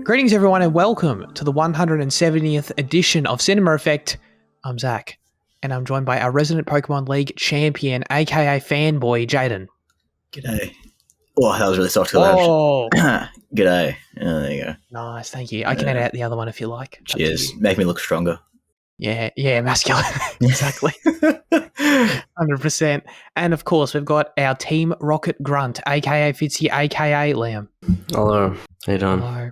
Greetings, everyone, and welcome to the 170th edition of Cinema Effect. I'm Zach, and I'm joined by our resident Pokemon League champion, aka fanboy, Jayden. G'day. Oh, that was really soft. Oh, G'day. Oh, there you go. nice, thank you. I can edit out the other one if you like. Cheers. Make me look stronger. Yeah, masculine. Exactly. 100%. And of course, we've got our Team Rocket Grunt, aka Fitzy, aka Liam. Hello. How you doing? Hello.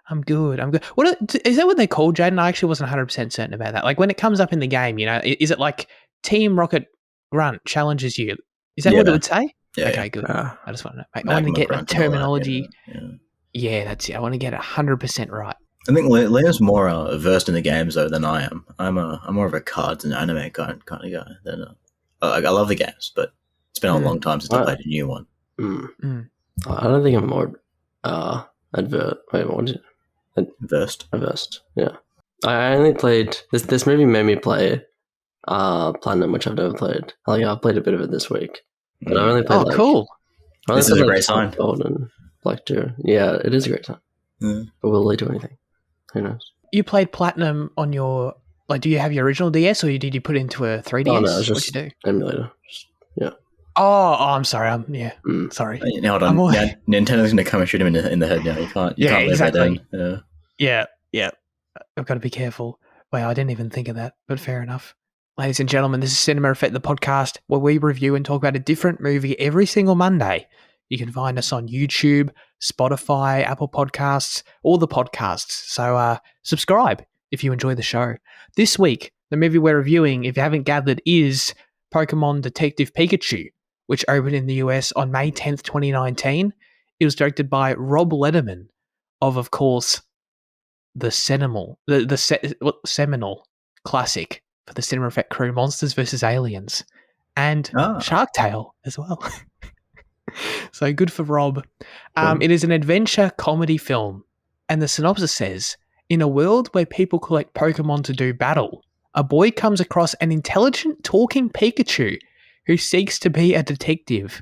I'm good. What is that? What they call Jayden? I actually wasn't 100% certain about that. Like when it comes up in the game, you know, is it like Team Rocket Grunt challenges you? Is that what it would say? Yeah. Okay, good. I just want to know. I want to get the terminology. Yeah, that's it. I want to get 100% right. I think Liam's more versed in the games though than I am. I'm more of a cards and anime kind of guy. I love the games, but it's been a long time since I played a new one. I don't think I'm more versed. Yeah. I only played this movie made me play Platinum, which I've never played. I've played a bit of it this week, but I only played. Cool! This is a great sign. Gold and Black Deer. Yeah, it is a great sign. But will they do anything? Who knows? You played Platinum on your do you have your original DS or did you put it into a 3DS? Oh no, it's just What'd you do? emulator. Yeah. Oh, I'm sorry. Sorry. Hold on. Nintendo's going to come and shoot him in the head now. You can't leave that down. Yeah. I've got to be careful. Wow, I didn't even think of that, but fair enough. Ladies and gentlemen, this is Cinema Effect, the podcast where we review and talk about a different movie every single Monday. You can find us on YouTube, Spotify, Apple Podcasts, all the podcasts. So subscribe if you enjoy the show. This week, the movie we're reviewing, if you haven't gathered, is Pokémon Detective Pikachu, which opened in the US on May 10th, 2019. It was directed by Rob Letterman of course, the seminal classic for the Cinema Effect crew, Monsters vs. Aliens, and Shark Tale as well. So good for Rob. It is an adventure comedy film, and the synopsis says, in a world where people collect Pokemon to do battle, a boy comes across an intelligent talking Pikachu who seeks to be a detective.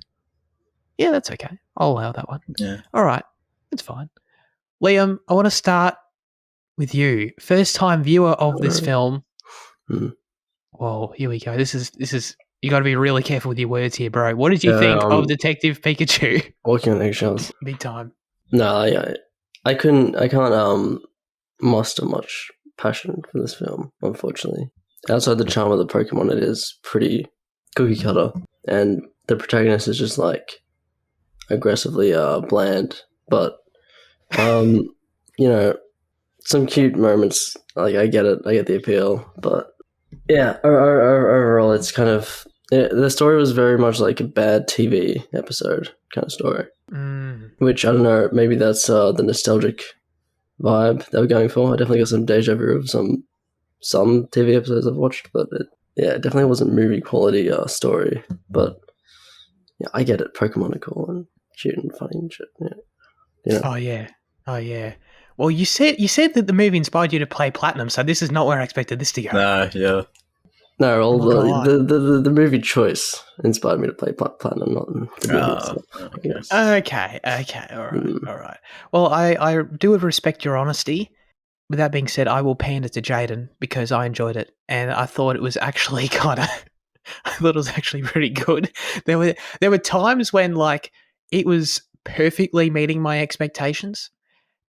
Yeah, that's okay. I'll allow that one. Yeah. All right. That's fine. Liam, I want to start with you. First time viewer of this film. Whoa, here we go. This is you got to be really careful with your words here, bro. What did you think of Detective Pikachu? Walking on eggshells. Big time. No, I can't muster much passion for this film, unfortunately. Outside the charm of the Pokemon, it is pretty cookie cutter, and the protagonist is just like aggressively bland, but some cute moments. Like I get it, I get the appeal, but yeah, overall it's kind of the story was very much like a bad TV episode kind of story, which I don't know, maybe that's the nostalgic vibe they were going for. I definitely got some deja vu of some TV episodes I've watched, but it definitely wasn't movie quality story. But yeah, I get it. Pokemon are cool and cute and funny and shit. Yeah. Oh yeah. Well, you said that the movie inspired you to play Platinum, so this is not where I expected this to go. No, the movie choice inspired me to play Platinum, not the movie. Okay. All right. Well, I do respect your honesty. With that being said, I will pander to Jayden because I enjoyed it, and I thought it was actually pretty good. There were times when it was perfectly meeting my expectations,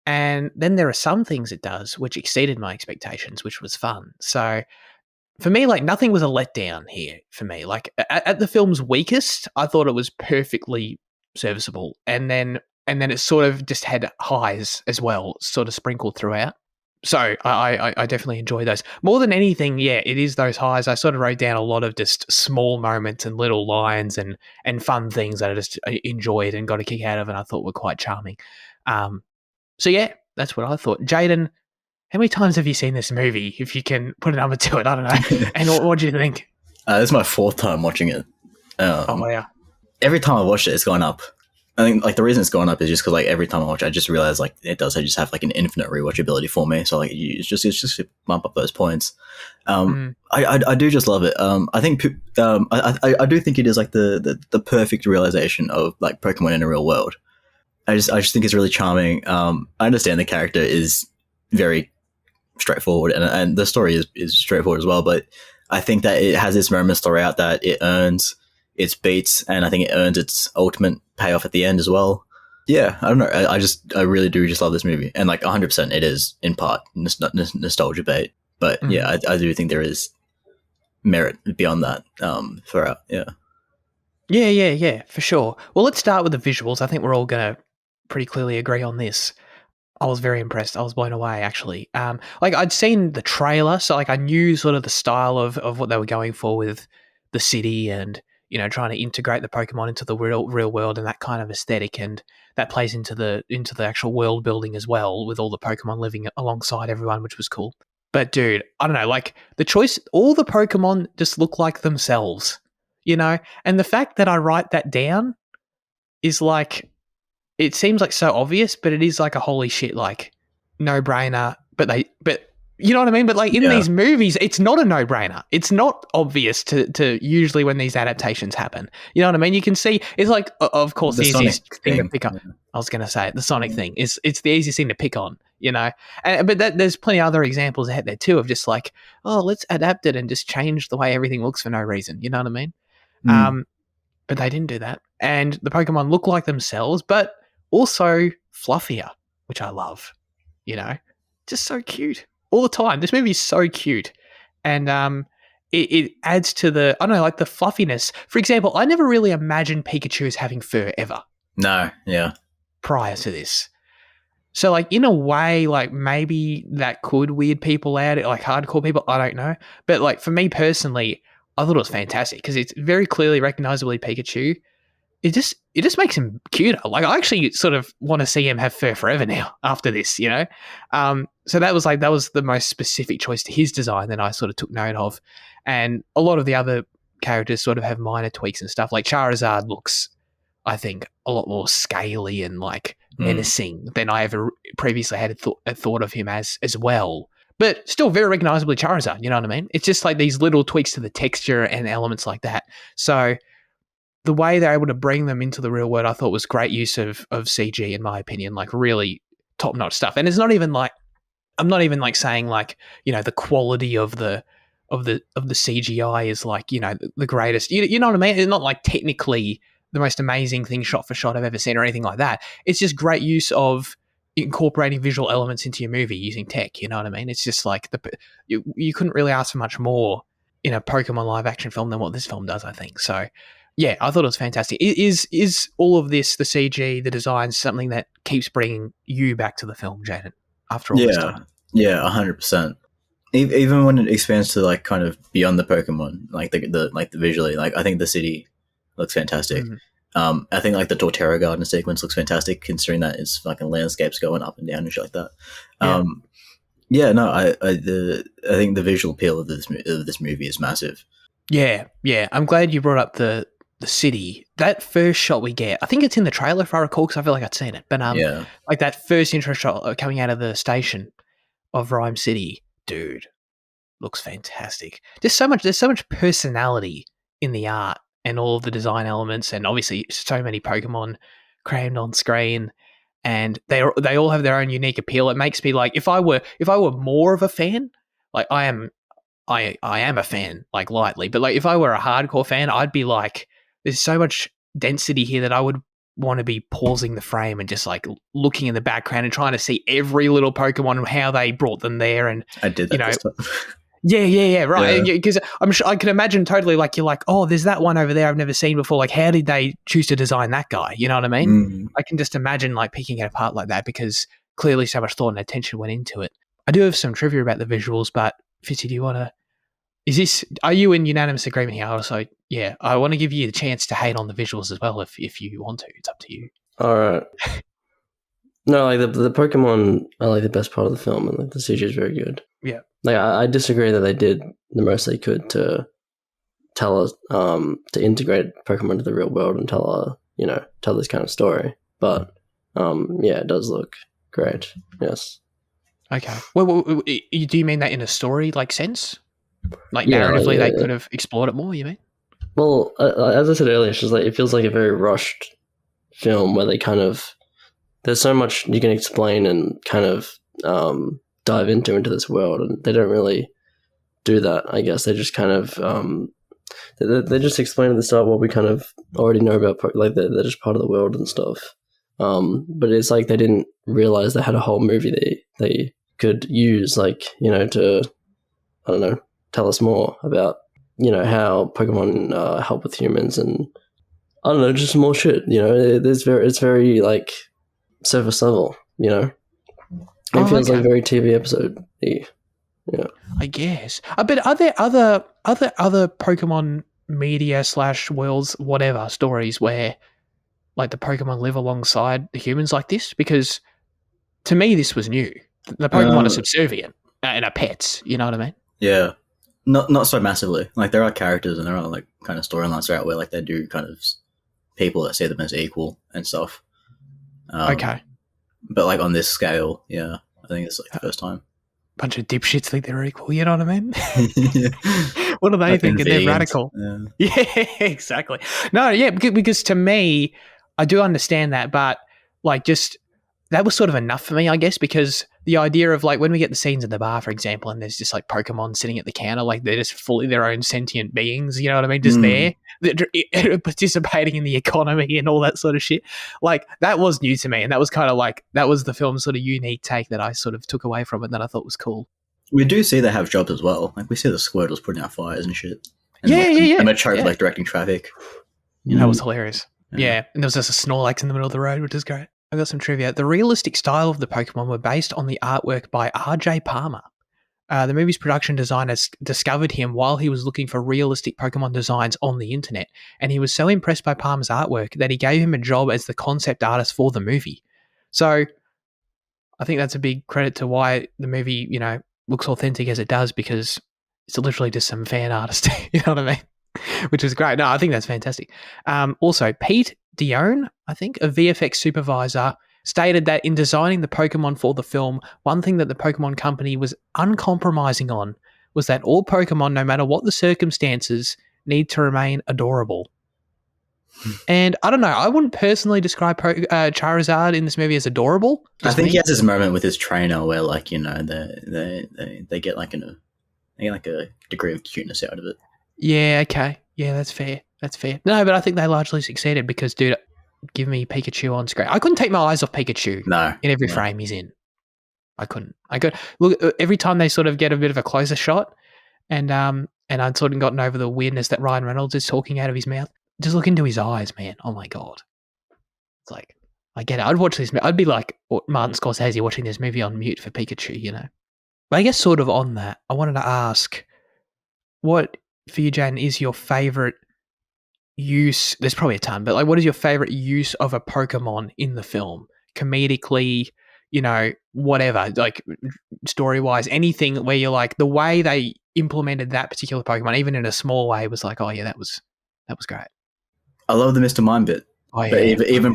and then there are some things it does which exceeded my expectations, which was fun. So for me, nothing was a letdown here for me. At the film's weakest, I thought it was perfectly serviceable, and then it sort of just had highs as well, sort of sprinkled throughout. So I definitely enjoy those. More than anything, yeah, it is those highs. I sort of wrote down a lot of just small moments and little lines and fun things that I just enjoyed and got a kick out of and I thought were quite charming. So yeah, that's what I thought. Jayden, how many times have you seen this movie, if you can put a number to it? I don't know. And what do you think? This is my fourth time watching it. Oh, yeah. Every time I watch it, it's gone up. I think the reason it's gone up is just because every time I watch it, I just realize it does. I just have an infinite rewatchability for me. So it's just to bump up those points. I do just love it. I think I do think it is the perfect realization of Pokemon in a real world. I just think it's really charming. I understand the character is very straightforward, and the story is straightforward as well. But I think that it has its moments throughout that it earns its beats, and I think it earns its ultimate payoff at the end as well. Yeah, I don't know. I really do just love this movie, and like 100%, it is in part nostalgia bait. But yeah, I do think there is merit beyond that throughout. Yeah. Yeah, for sure. Well, let's start with the visuals. I think we're all going to pretty clearly agree on this. I was very impressed. I was blown away, actually. Like, I'd seen the trailer, so like I knew sort of the style of what they were going for with the city and, you know, trying to integrate the Pokemon into the real world and that kind of aesthetic, and that plays into the actual world building as well, with all the Pokemon living alongside everyone, which was cool. But dude, I don't know, like the choice, all the Pokemon just look like themselves, you know, and the fact that I write that down is like, it seems like so obvious, but it is like a holy shit, like no brainer. But you know what I mean? But like in these movies, it's not a no brainer. It's not obvious to usually when these adaptations happen. You know what I mean? You can see it's like, of course, the easiest thing to pick up. I was going to say the Sonic thing is it's the easiest thing to pick on, you know. But there's plenty of other examples out there too of just like, oh, let's adapt it and just change the way everything looks for no reason. You know what I mean? But they didn't do that, and the Pokemon look like themselves, but also fluffier, which I love, you know, just so cute all the time. This movie is so cute, and it adds to the, I don't know, like the fluffiness. For example, I never really imagined Pikachu as having fur ever. No, yeah. Prior to this. So like in a way, like maybe that could weird people out, like hardcore people, I don't know. But like for me personally, I thought it was fantastic because it's very clearly recognizably Pikachu. It just makes him cuter. Like I actually sort of want to see him have fur forever now after this, you know? So that was the most specific choice to his design that I sort of took note of. And a lot of the other characters sort of have minor tweaks and stuff. Like Charizard looks, I think, a lot more scaly and like menacing than I ever previously had thought of him as well. But still very recognizably Charizard, you know what I mean? It's just like these little tweaks to the texture and elements like that. So the way they're able to bring them into the real world, I thought was great use of CG, in my opinion, like really top-notch stuff. And it's not even like, I'm not even like saying like, you know, the quality of the CGI is like, you know, the greatest. You know what I mean? It's not like technically the most amazing thing shot for shot I've ever seen or anything like that. It's just great use of incorporating visual elements into your movie using tech. You know what I mean? It's just like you couldn't really ask for much more in a Pokemon live action film than what this film does, I think. So yeah, I thought it was fantastic. Is all of this, the CG, the design, something that keeps bringing you back to the film, Jayden, after all this time? Yeah, 100%. Even when it expands to like kind of beyond the Pokemon, like the visually, like I think the city looks fantastic. I think like the Torterra Garden sequence looks fantastic, considering that it's fucking landscapes going up and down and shit like that. I think the visual appeal of this movie is massive. Yeah. I'm glad you brought up the city. That first shot we get, I think it's in the trailer if I recall, because I feel like I'd seen it. But like that first intro shot coming out of the station of Rhyme City, dude, looks fantastic. There's so much personality in the art and all of the design elements, and obviously so many Pokemon crammed on screen, and they all have their own unique appeal. It makes me like, if I were more of a fan, like I am a fan, like lightly, but like if I were a hardcore fan, I'd be like, there's so much density here that I would want to be pausing the frame and just like looking in the background and trying to see every little Pokemon and how they brought them there. And I did that, you know, Yeah, right. Because I'm sure I can imagine totally, like, you're like, oh, there's that one over there I've never seen before. Like, how did they choose to design that guy? You know what I mean? I can just imagine like picking it apart like that, because clearly so much thought and attention went into it. I do have some trivia about the visuals, but Fitzy, do you want to? Are you in unanimous agreement here? Also, yeah, I want to give you the chance to hate on the visuals as well if you want to. It's up to you. All right. No, like the Pokemon are like the best part of the film, and like the CG is very good. Yeah. Like I disagree that they did the most they could to tell us to integrate Pokemon into the real world and tell this kind of story. But yeah, it does look great. Yes. Okay. Well, do you mean that in a story like sense? Like narratively, they could have explored it more. You mean? Well, as I said earlier, it's just like it feels like a very rushed film where they kind of there's so much you can explain and kind of dive into this world, and they don't really do that. I guess they just kind of they just explain at the start what we kind of already know about, like they're just part of the world and stuff. But it's like they didn't realize they had a whole movie they could use, like, you know, to, I don't know, tell us more about, you know, how Pokemon help with humans, and I don't know, just more shit. You know, it's very like surface level. You know, it feels like a very TV episode. Yeah, I guess. But are there other Pokemon media / worlds, whatever, stories where like the Pokemon live alongside the humans like this? Because to me, this was new. The Pokemon are subservient and are pets. You know what I mean? Yeah, not so massively. Like there are characters and there are like kind of storylines throughout where like they do kind of people that see them as equal and stuff. Okay. But like on this scale, yeah, I think it's like the first time. Bunch of dipshits think they're equal. You know what I mean? What do they think? They're radical. Yeah, exactly. No, yeah, because to me, I do understand that, but like just that was sort of enough for me, I guess, because the idea of like when we get the scenes at the bar, for example, and there's just like Pokemon sitting at the counter, like they're just fully their own sentient beings, you know what I mean? Just there, participating in the economy and all that sort of shit. Like that was new to me, and that was kind of like that was the film's sort of unique take that I sort of took away from it that I thought was cool. We do see they have jobs as well. Like we see the Squirtles putting out fires and shit. And yeah. And Machoke like directing traffic. That was hilarious. Yeah, and there was just a Snorlax in the middle of the road, which is great. I got some trivia. The realistic style of the Pokemon were based on the artwork by R.J. Palmer. The movie's production designers discovered him while he was looking for realistic Pokemon designs on the internet, and he was so impressed by Palmer's artwork that he gave him a job as the concept artist for the movie. So I think that's a big credit to why the movie, you know, looks authentic as it does, because it's literally just some fan artist, you know what I mean? Which is great. No, I think that's fantastic. Also, Pete Dione, I think, a VFX supervisor, stated that in designing the Pokemon for the film, one thing that the Pokemon company was uncompromising on was that all Pokemon, no matter what the circumstances, need to remain adorable. And I don't know, I wouldn't personally describe Charizard in this movie as adorable. I think he has this moment with his trainer where, like, you know, they get like a degree of cuteness out of it. Yeah, okay. Yeah, that's fair. No, but I think they largely succeeded because, dude, give me Pikachu on screen. I couldn't take my eyes off Pikachu in every frame he's in. I couldn't. Look, every time they sort of get a bit of a closer shot and I'd sort of gotten over the weirdness that Ryan Reynolds is talking out of his mouth. Just look into his eyes, man. Oh, my God. It's like, I get it. I'd watch this. I'd be like Martin Scorsese watching this movie on mute for Pikachu, you know. But I guess sort of on that, I wanted to ask, what for you, Jayden, is your favorite use? There's probably a ton, but like, what is your favorite use of a Pokemon in the film? Comedically, you know, whatever, like story-wise, anything where you're like, the way they implemented that particular Pokemon, even in a small way, was like, oh yeah, that was great. I love the Mr. Mime bit. Oh, yeah. But even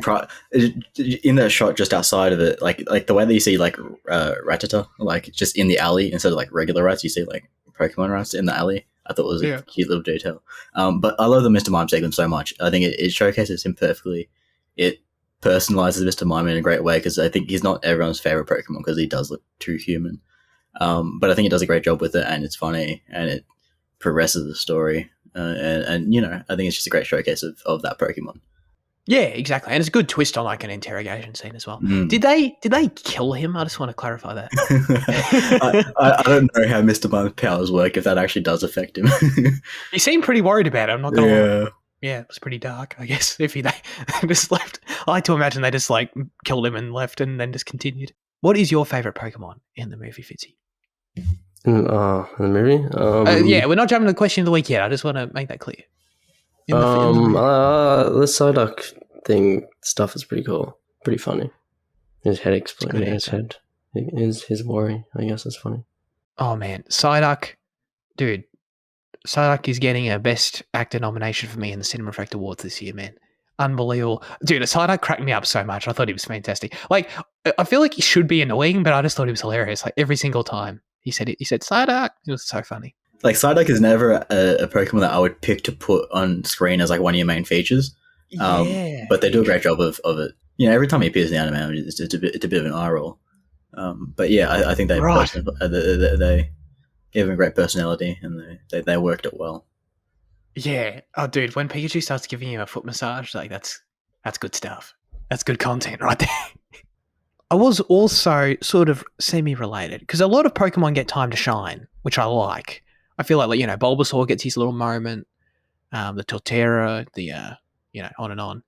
in that shot just outside of it, like the way that you see like Rattata, like just in the alley instead of like regular rats, you see like Pokemon rats in the alley. I thought it was a cute little detail. But I love the Mr. Mime segment so much. I think it showcases him perfectly. It personalizes Mr. Mime in a great way because I think he's not everyone's favorite Pokemon because he does look too human. But I think it does a great job with it, and it's funny and it progresses the story. And you know, I think it's just a great showcase of that Pokemon. Yeah, exactly, and it's a good twist on like an interrogation scene as well. Did they kill him? I just want to clarify that. I don't know how Mr. Mime's powers work, if that actually does affect him. He seemed pretty worried about it. I'm not gonna lie. Yeah, it was pretty dark, I guess. If they just left, I like to imagine they just like killed him and left, and then just continued. What is your favorite Pokemon in the movie, Fitzy? In the movie? Yeah, we're not jumping to the question of the week yet. I just want to make that clear. The Psyduck thing stuff is pretty cool, pretty funny. His head exploding in his head. His worry, I guess, is funny. Oh man, Psyduck, dude. Psyduck is getting a Best Actor nomination for me in the Cinema Effect Awards this year, man. Unbelievable. Dude, Psyduck cracked me up so much. I thought he was fantastic. Like, I feel like he should be annoying, but I just thought he was hilarious. Like, every single time he said Psyduck. It was so funny. Like, Psyduck is never a Pokemon that I would pick to put on screen as like one of your main features. But they do a great job of it. every time he appears in the anime, it's a bit of an eye roll. But yeah, I think Right. they gave him a great personality, and they worked it well. Yeah. Oh, dude, when Pikachu starts giving you a foot massage, like that's good stuff. That's good content right there. I was also sort of semi-related because a lot of Pokemon get time to shine, which I like. I feel like Bulbasaur gets his little moment, the Torterra, the on and on.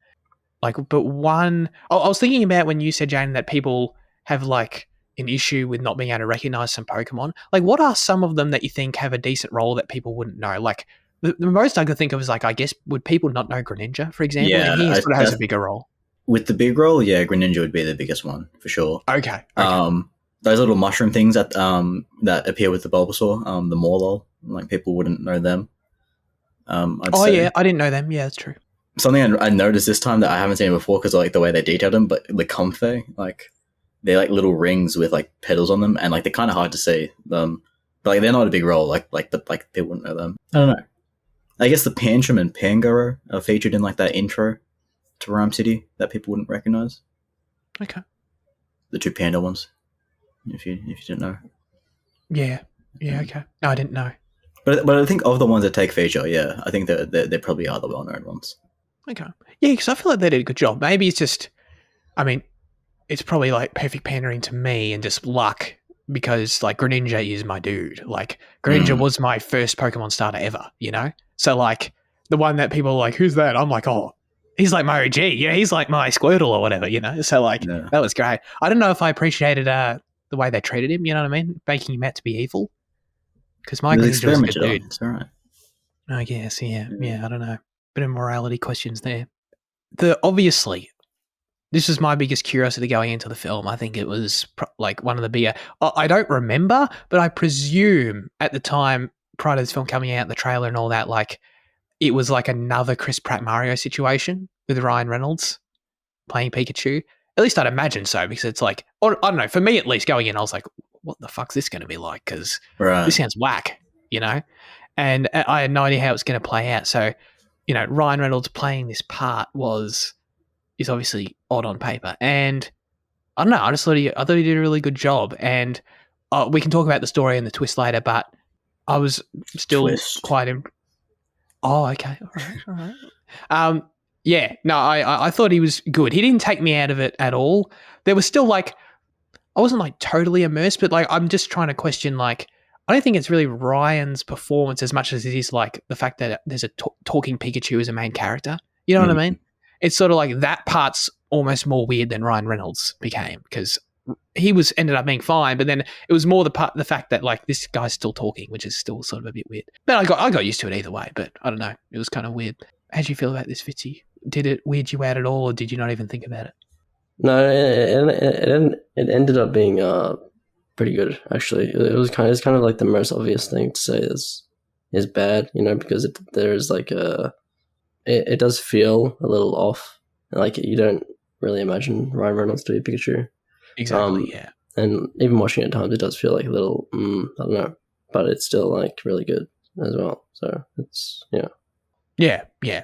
Like, but I was thinking about when you said, Jane, that people have like an issue with not being able to recognize some Pokemon. Like, what are some of them that you think have a decent role that people wouldn't know? Like, the most I could think of is like, I guess, would people not know Greninja, for example? And Yeah, he sort of has a bigger role. with the big role, yeah, Greninja would be the biggest one for sure. Okay. Those little mushroom things that appear with the Bulbasaur, the Morlul, like people wouldn't know them. I'd say. Yeah, I didn't know them. Yeah, that's true. Something I noticed this time that I haven't seen before because like the way they detailed them, but the Comfey, like they're like little rings with like petals on them, and like they're kind of hard to see them, but like they're not a big role. Like people wouldn't know them. I don't know. I guess the Pantrum and Pangoro are featured in like that intro to Rhyme City that people wouldn't recognize. Okay. The two panda ones, if you didn't know. Yeah. Yeah. Okay. No, I didn't know. But I think of the ones that take feature, yeah, I think they probably are the well known ones. Okay. Yeah, because I feel like they did a good job. Maybe it's just, I mean, it's probably like perfect pandering to me and just luck because like Greninja is my dude. Like Greninja was my first Pokemon starter ever, So like the one that people are like, who's that? I'm like, oh, he's like my OG. Yeah, he's like my Squirtle or whatever, So like that was great. I don't know if I appreciated the way they treated him, you know what I mean? Making him out to be evil. Because my Greninja was a good dude. It's all right. I guess, yeah. I don't know. Bit of morality questions there. Obviously, this was my biggest curiosity going into the film. I think it was like one of the bigger. I don't remember, but I presume at the time prior to this film coming out, the trailer and all that, like it was like another Chris Pratt Mario situation with Ryan Reynolds playing Pikachu. At least I'd imagine so, because it's like, or I don't know. For me, at least going in, I was like, "What the fuck's this going to be like?" Because this sounds whack, And I had no idea how it was going to play out. So, Ryan Reynolds playing this part is obviously odd on paper. And I don't know, I thought he did a really good job. And we can talk about the story and the twist later, but I was still quite oh, okay. All right. Yeah, no, I thought he was good. He didn't take me out of it at all. There was still like, I wasn't like totally immersed, but like I'm just trying to question like, I don't think it's really Ryan's performance as much as it is like the fact that there's a talking Pikachu as a main character. You know what I mean? It's sort of like that part's almost more weird than Ryan Reynolds became, because he ended up being fine, but then it was more the fact that like this guy's still talking, which is still sort of a bit weird. But I got used to it either way. But I don't know, it was kind of weird. How do you feel about this, Fitzy? Did it weird you out at all, or did you not even think about it? No, it ended up being pretty good actually. It's kind of like the most obvious thing to say is bad, because there's like it does feel a little off. Like you don't really imagine Ryan Reynolds to be Pikachu. Exactly, yeah. And even watching it at times, it does feel like a little, I don't know, but it's still like really good as well. So it's, Yeah,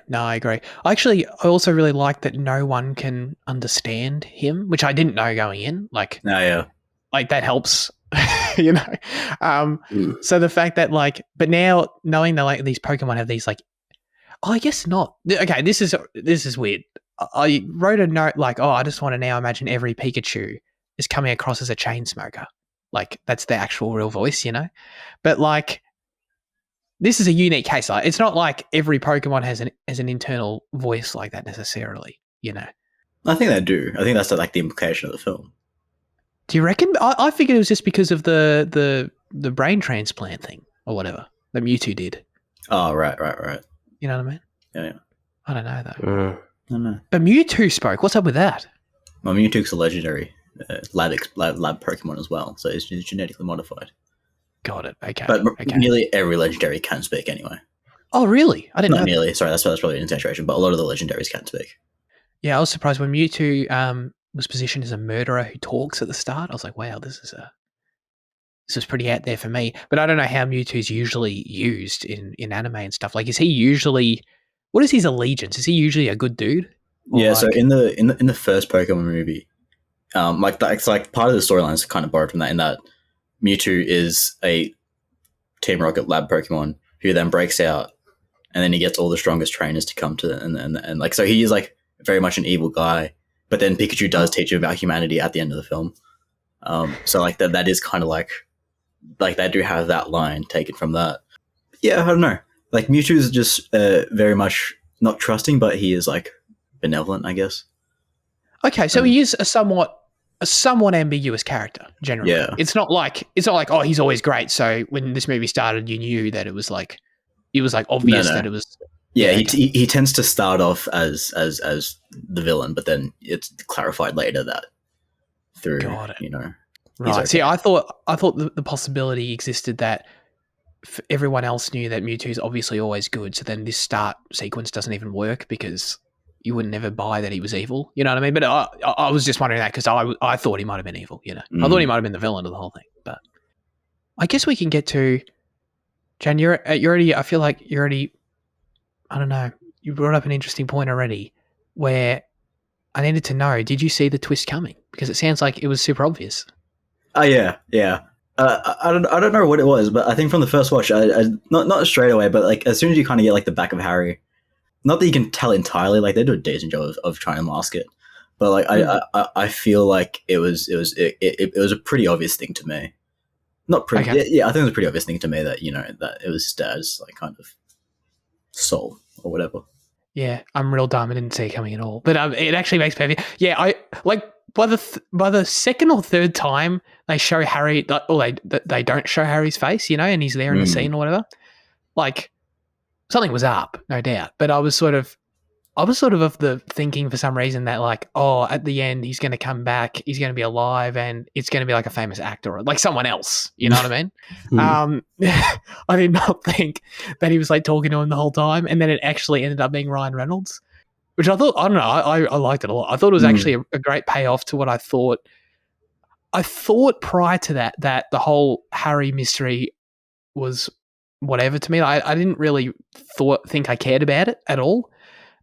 no, I agree. I also really like that no one can understand him, which I didn't know going in. Like, like that helps, So the fact that like, but now knowing that like these Pokemon have these like, I guess not. Okay, this is weird. I wrote a note like, I just want to now imagine every Pikachu is coming across as a chain smoker. Like that's the actual real voice, But like, this is a unique case. Like, it's not like every Pokemon has an internal voice like that necessarily, I think they do. I think that's like the implication of the film. Do you reckon? I figured it was just because of the brain transplant thing or whatever that Mewtwo did. Oh, right. You know what I mean? Yeah. I don't know though. I don't know. But Mewtwo spoke. What's up with that? Well, Mewtwo's a legendary lab Pokemon as well, so it's genetically modified. Got it. Okay. But nearly every legendary can speak anyway. Oh, really? I didn't know. Not nearly. Sorry, that's probably an exaggeration, but a lot of the legendaries can speak. Yeah, I was surprised when Mewtwo was positioned as a murderer who talks at the start. I was like, wow, this was pretty out there for me. But I don't know how Mewtwo's usually used in anime and stuff. Like, is he usually... What is his allegiance? Is he usually a good dude? Yeah, so in the first Pokemon movie, like that's like part of the storyline is kind of borrowed from that. In that Mewtwo is a Team Rocket lab Pokemon who then breaks out, and then he gets all the strongest trainers to come to, and like so he is like very much an evil guy. But then Pikachu does teach him about humanity at the end of the film. So like that is kind of like they do have that line taken from that. Yeah, I don't know. Like Mewtwo is just very much not trusting, but he is like benevolent, I guess. Okay, so he is a somewhat ambiguous character generally. Yeah. It's not like oh, he's always great. So when this movie started, you knew that it was like obvious that it was. Yeah, okay. he tends to start off as the villain, but then it's clarified later that through Right. Okay. See, I thought the possibility existed that everyone else knew that Mewtwo is obviously always good. So then this start sequence doesn't even work because you would never buy that he was evil. You know what I mean? But I was just wondering that because I thought he might have been evil. You know, I thought he might have been the villain of the whole thing. But I guess we can get to Jan. You're already. I feel like you're already. I don't know. You brought up an interesting point already, where I needed to know: did you see the twist coming? Because it sounds like it was super obvious. Oh yeah. I don't know what it was, but I think from the first watch, I not straight away, but like as soon as you kind of get like the back of Harry, not that you can tell entirely, like they do a decent job of trying to mask it, but like I feel like it was a pretty obvious thing to me. Not pretty, okay. Yeah. I think it was a pretty obvious thing to me that that it was his dad's like kind of soul or whatever. Yeah, I'm real dumb. I didn't see it coming at all, but it actually makes perfect. Yeah, I like by the second or third time they show Harry, or they don't show Harry's face, and he's there in the scene or whatever. Like something was up, no doubt. But I was sort of of the thinking for some reason that like, oh, at the end he's going to come back, he's going to be alive, and it's going to be like a famous actor or like someone else. You know what I mean? I did not think that he was like talking to him the whole time, and then it actually ended up being Ryan Reynolds, which I thought, I don't know, I liked it a lot. I thought it was actually a great payoff to what I thought. I thought prior to that the whole Harry mystery was whatever to me. I didn't really think I cared about it at all.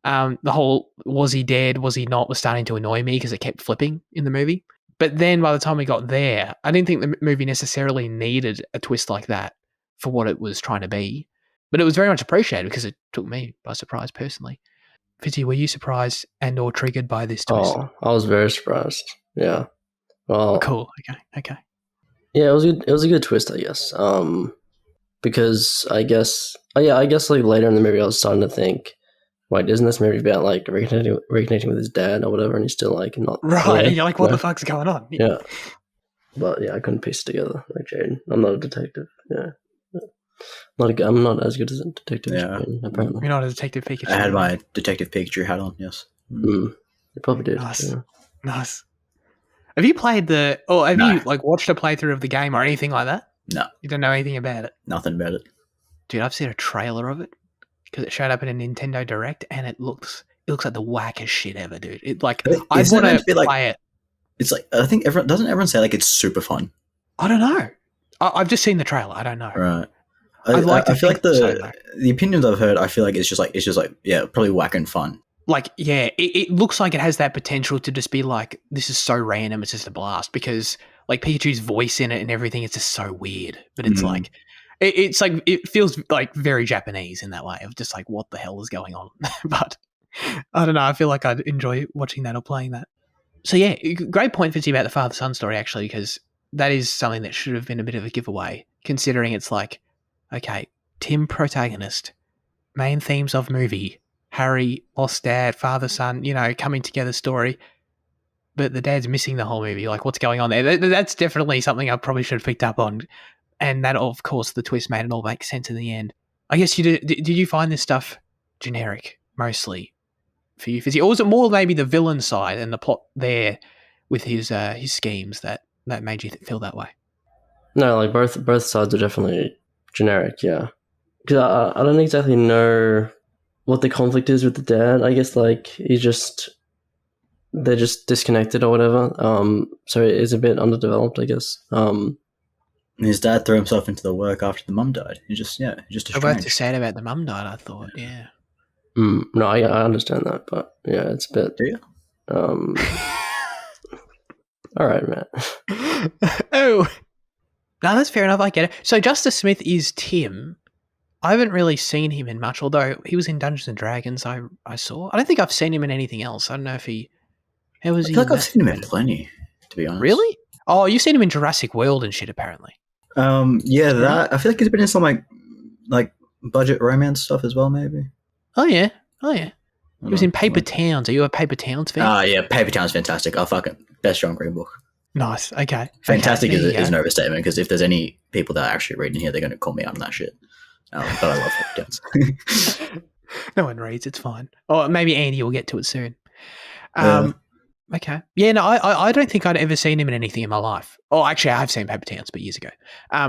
The whole was he dead, was he not, was starting to annoy me because it kept flipping in the movie. But then by the time we got there, I didn't think the movie necessarily needed a twist like that for what it was trying to be. But it was very much appreciated because it took me by surprise personally. Fitzy, were you surprised and or triggered by this twist? Oh, I was very surprised. Yeah. Well, cool. Okay. Yeah, it was good. It was a good twist, I guess. Because I guess like later in the movie, I was starting to think, wait, isn't this movie about like reconnecting with his dad or whatever? And he's still like not right. And you're like, what the fuck's going on? Yeah. But yeah, I couldn't piece it together like Jayden. I'm not a detective. Yeah. I'm not as good as a detective. Yeah. Jayden, apparently. You're not a detective Pikachu. I had my detective Pikachu hat on. Yes. You probably did. Nice. Yeah. Nice. Have you played you like watched a playthrough of the game or anything like that? No. You don't know anything about it? Nothing about it. Dude, I've seen a trailer of it because it showed up in a Nintendo Direct and it looks like the wackest shit ever, dude. It like I want to play it. It's like I think doesn't everyone say like it's super fun? I don't know. I've just seen the trailer. I don't know. Right. I feel like the opinions I've heard, I feel like it's just like yeah, probably whack and fun. Like, yeah, it looks like it has that potential to just be like, this is so random, it's just a blast because like Pikachu's voice in it and everything, it's just so weird. But it's like, it's like, it feels like very Japanese in that way of just like, what the hell is going on? But I don't know, I feel like I'd enjoy watching that or playing that. So yeah, great point, Fitzy, about the father-son story actually, because that is something that should have been a bit of a giveaway, considering it's like, okay, Tim protagonist, main themes of movie, Harry, lost dad, father, son, coming together story. But the dad's missing the whole movie. Like, what's going on there? That's definitely something I probably should have picked up on. And that, of course, the twist made it all make sense in the end. I guess you did you find this stuff generic, mostly, for you, Fizzy? Or was it more maybe the villain side and the plot there with his schemes that made you feel that way? No, like both sides are definitely generic, yeah. Because I don't exactly know what the conflict is with the dad. I guess like they're just disconnected or whatever. So it is a bit underdeveloped, I guess. His dad threw himself into the work after the mum died. He just I'm both too sad about the mum died, I thought, yeah. No, I understand that, but yeah, it's a bit. Do you? All right, Matt. Oh, no, that's fair enough. I get it. So Justice Smith is Tim. I haven't really seen him in much, although he was in Dungeons and Dragons. I saw. I don't think I've seen him in anything else. I don't know if he. How was I he? feel like in I've that? seen him in plenty, to be honest. Really? Oh, you've seen him in Jurassic World and shit, apparently. Yeah, that I feel like he's been in some like budget romance stuff as well, maybe. Oh yeah. He was in Paper Towns. Are you a Paper Towns fan? Yeah, Paper Town's fantastic. Oh, fucking best John Green book. Nice. Okay. Fantastic Okay, is an overstatement, because if there's any people that are actually reading here, they're going to call me out on that shit. But I love Paper Towns. No one reads. It's fine. Or maybe Andy will get to it soon. Okay. Yeah, no, I don't think I'd ever seen him in anything in my life. Oh, actually, I have seen Paper Towns, but years ago.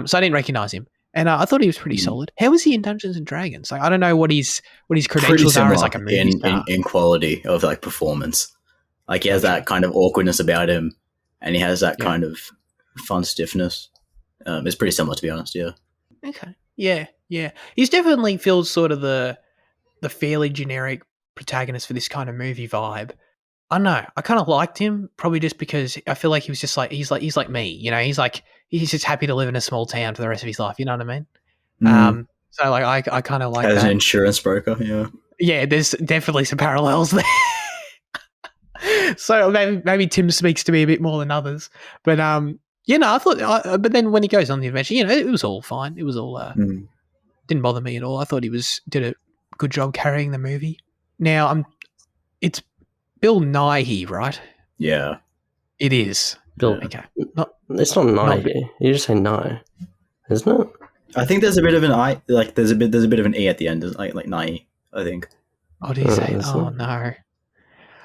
So I didn't recognize him. And I thought he was pretty solid. How was he in Dungeons and Dragons? Like, I don't know what his credentials are as like a movie star. in quality of like performance. Like, he has that kind of awkwardness about him, and he has that kind of fun stiffness. It's pretty similar, to be honest. Yeah. Okay. Yeah. He's definitely feels sort of the fairly generic protagonist for this kind of movie vibe. I don't know. I kind of liked him, probably just because I feel like he was just like he's like me, you know. He's just happy to live in a small town for the rest of his life. You know what I mean? So like I kind of like as that. an insurance broker. Yeah. Yeah, there's definitely some parallels there. So maybe Tim speaks to me a bit more than others, but you know, I thought. But then when he goes on the adventure, you know, it was all fine. It was all didn't bother me at all. I thought he did a good job carrying the movie. Now it's Bill Nighy, right? Yeah. It is. Bill. Okay. It's not Nighy. You just say Nye, isn't it? I think there's a bit of an I. Like, there's a bit of an E at the end, like Nighy, I think. Oh, do you say? Oh no.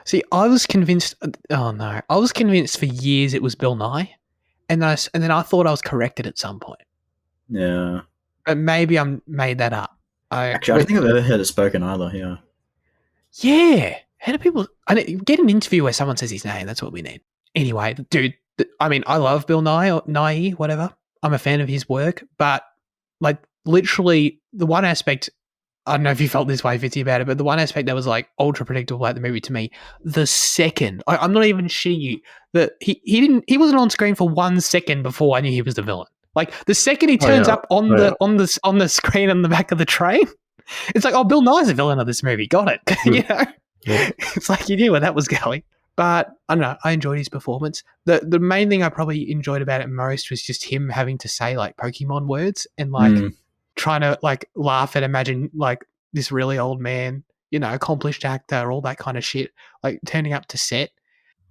See, I was convinced. Oh no, I was convinced for years it was Bill Nye, and then I thought I was corrected at some point. Yeah. But maybe I made that up. Actually, I don't think I've ever heard it spoken either. Yeah. Yeah. How do people? Get an interview where someone says his name. That's what we need. Anyway, dude. I mean, I love Bill Nye or Nighy, whatever. I'm a fan of his work, but like literally the one aspect. I don't know if you felt this way, Fitzy, about it, but the one aspect that was like ultra predictable about the movie to me, the second I'm not even shitting you, that he wasn't on screen for 1 second before I knew he was the villain. Like the second he turns up on the screen on the back of the train, it's like, oh, Bill Nye's the villain of this movie. Got it. You know, it's like you knew where that was going. But I don't know. I enjoyed his performance. The main thing I probably enjoyed about it most was just him having to say like Pokemon words and like trying to like laugh and imagine like this really old man, you know, accomplished actor, all that kind of shit, like turning up to set.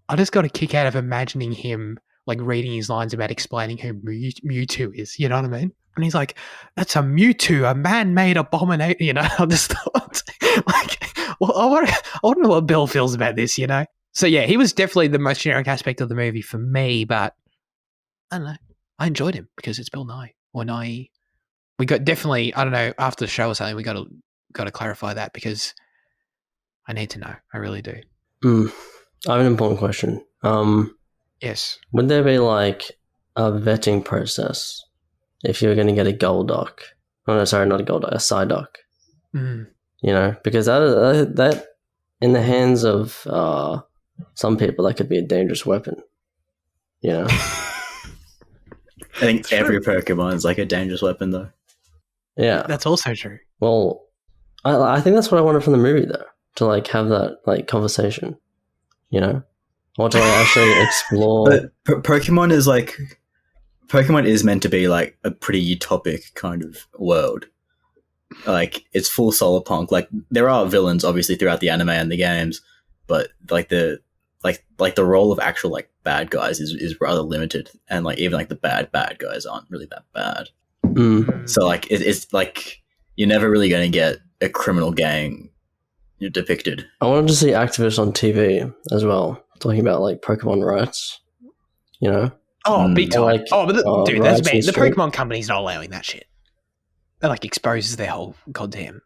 I just got a kick out of imagining him like reading his lines about explaining who Mewtwo is. You know what I mean? And he's like, "That's a Mewtwo, a man-made abomination." You know, I just thought, like, well, I want to know what Bill feels about this. You know. So yeah, he was definitely the most generic aspect of the movie for me, but I don't know. I enjoyed him because it's Bill Nye or Nye. We got definitely, I don't know, after the show or something, we got to clarify that because I need to know. I really do. I have an important question. Yes. Would there be like a vetting process if you were going to get a gold doc? Oh no, sorry, not a gold doc, a side doc. You know, because that in the hands of some people, that could be a dangerous weapon. You know. I think every Pokemon is like a dangerous weapon, though. Yeah, that's also true. Well, I think that's what I wanted from the movie, though, to like have that like conversation, you know, or to like, actually explore. But Pokemon is meant to be like a pretty utopic kind of world. Like, it's full solar punk. Like, there are villains obviously throughout the anime and the games, but like the role of actual like bad guys is rather limited, and like even like the bad guys aren't really that bad. So like it's like you're never really going to get a criminal gang depicted. I wanted to see activists on TV as well talking about like Pokemon rights. You know? Oh, big time. Like, but dude, that's me. The street. Pokemon company's not allowing that shit. That like exposes their whole goddamn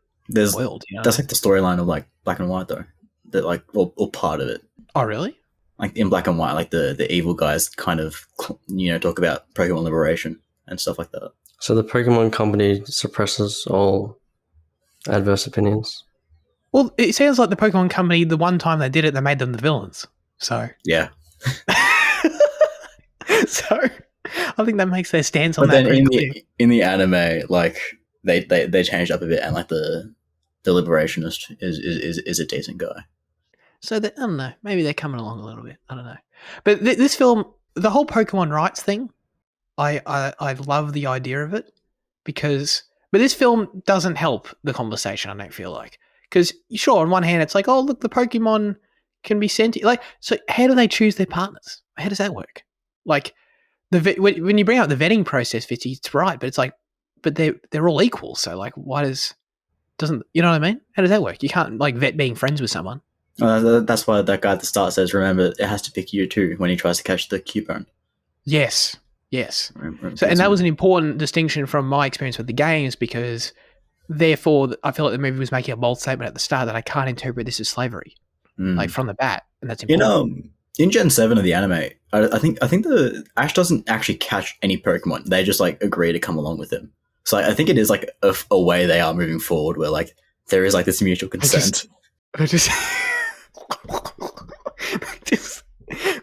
world. You know? That's like the storyline of like Black and White, though. That like or part of it. Oh, really? Like in Black and White, like the evil guys kind of, you know, talk about Pokemon liberation and stuff like that. So the Pokemon company suppresses all adverse opinions? Well, it sounds like the Pokemon Company, the one time they did it, they made them the villains. So, Yeah. so I think that makes their stance on But that then very clear. in the anime, like they changed up a bit, and like the liberationist is a decent guy. So I don't know. Maybe they're coming along a little bit. I don't know. But this film, the whole Pokemon rights thing, I love the idea of it because, but this film doesn't help the conversation. I don't feel like, because sure, on one hand, it's like, oh look, the Pokemon can be sentient. Like, so how do they choose their partners? How does that work? Like when you bring up the vetting process, Fitzy, it's right, but it's like, but they're all equal. So like, why doesn't you know what I mean? How does that work? You can't like vet being friends with someone. That's why that guy at the start says, remember, it has to pick you too when he tries to catch the Cubone. Yes. So, and that was an important distinction from my experience with the games because, therefore, I feel like the movie was making a bold statement at the start that I can't interpret this as slavery, like from the bat, and that's important. In Gen 7 of the anime, I think the Ash doesn't actually catch any Pokemon. They just like agree to come along with him. So I think it is like a way they are moving forward where like there is like this mutual consent. I just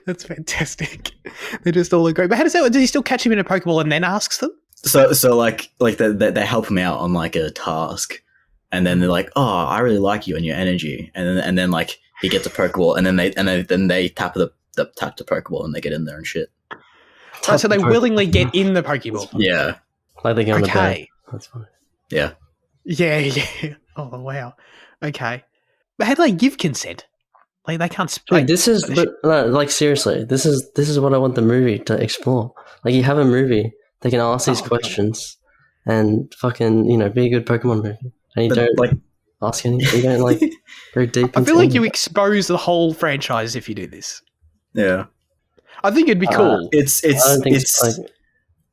that's fantastic. They just all agree. But how does that work? Does he still catch him in a Pokeball and then asks them? So like they help him out on like a task, and then they're like, "Oh, I really like you and your energy," and then like he gets a Pokeball, and then they tap the Pokeball and they get in there and shit. Right, so they willingly get in the Pokeball. Yeah, like they get on the bed. That's funny. Yeah. Oh wow. Okay, but how do they give consent? Like they can't. Like, this is, but like seriously, this is what I want the movie to explore. Like you have a movie, they can ask these questions, and fucking be a good Pokemon movie, and you don't like ask anything. You don't like go deep. I feel like you expose the whole franchise if you do this. Yeah, I think it'd be cool.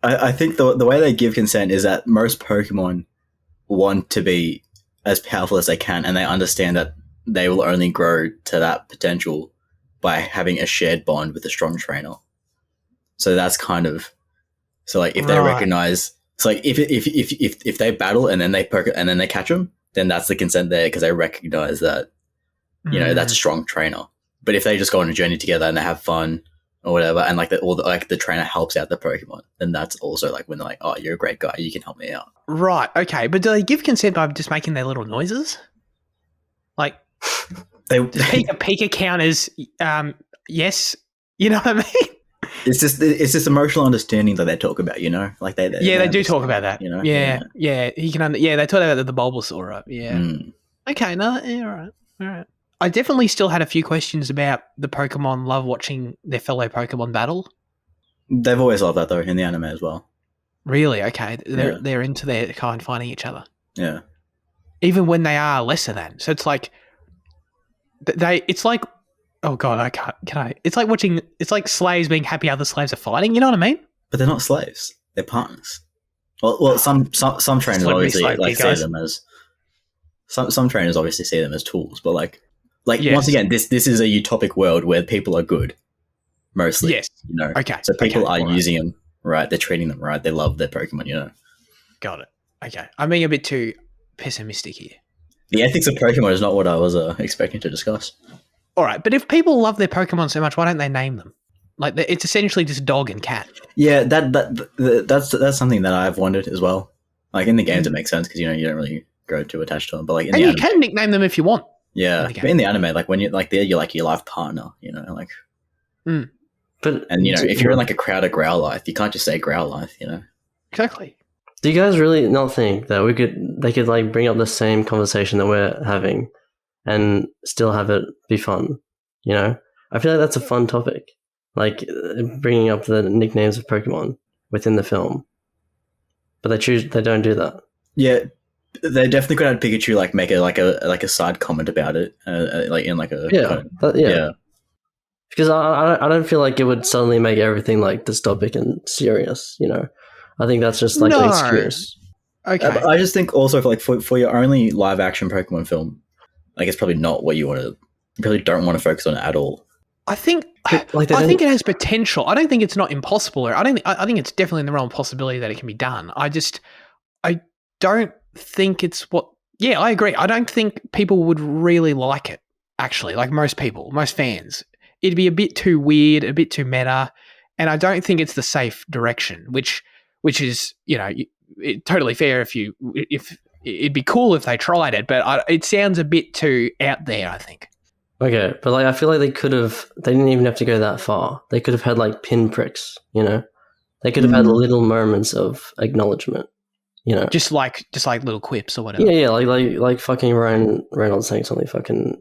I think the way they give consent is that most Pokemon want to be as powerful as they can, and they understand that they will only grow to that potential by having a shared bond with a strong trainer. So that's kind of like if they recognize, so like if they battle and then they catch them, then that's the consent there because they recognize that that's a strong trainer. But if they just go on a journey together and they have fun or whatever, and like the trainer helps out the Pokemon, then that's also like when they're like, oh, you're a great guy, you can help me out. Right. Okay. But do they give consent by just making their little noises? Like, does Pika count as yes? You know what I mean? It's just emotional understanding that they talk about. Like they do talk about that. Yeah. He can. They talk about the Bulbasaur, right? Yeah. Okay. No. Yeah. All right. I definitely still had a few questions about the Pokemon love watching their fellow Pokemon battle. They've always loved that though in the anime as well. Really? Okay. They're into their kind finding each other. Yeah. Even when they are lesser than. So it's like it's like, oh God, I can't. Can I? It's like watching. It's like slaves being happy other slaves are fighting. You know what I mean? But they're not slaves. They're partners. Well, some trainers obviously like see them as some trainers obviously see them as tools. But like yes. Once again, this is a utopic world where people are good, mostly. Yes. Okay. So people are using them right. They're treating them right. They love their Pokemon. Got it. Okay. I'm being a bit too pessimistic here. The ethics of Pokemon is not what I was expecting to discuss. All right, but if people love their Pokemon so much, why don't they name them? Like it's essentially just dog and cat. Yeah, that's something that I've wondered as well. Like in the games, it makes sense because you don't really grow too attached to them. But like in the anime, you can nickname them if you want. Yeah, but in the anime, like when you're like there, you're like your life partner. like. But if you're in like a crowd of Growlithe, you can't just say Growlithe. Exactly. Do you guys really not think that they could like bring up the same conversation that we're having and still have it be fun? I feel like that's a fun topic, like bringing up the nicknames of Pokemon within the film. But they don't do that. Yeah, they definitely could have Pikachu like make a side comment about it, like in like a yeah. Because I don't feel like it would suddenly make everything like dystopic and serious. I think that's just like an excuse. Okay. I just think also for your only live action Pokemon film, like it's probably not what you want to. You probably don't want to focus on it at all. I think I think it has potential. I don't think it's not impossible. I think it's definitely in the realm of possibility that it can be done. I don't think it's what Yeah, I agree. I don't think people would really like it, actually, like most people, most fans. It'd be a bit too weird, a bit too meta, and I don't think it's the safe direction, which is, totally fair if it'd be cool if they tried it, but it sounds a bit too out there, I think. Okay, but like I feel like they didn't even have to go that far. They could have had like pinpricks, you know? They could have had little moments of acknowledgement, you know? Just like little quips or whatever. Yeah, like fucking Ryan Reynolds saying something fucking,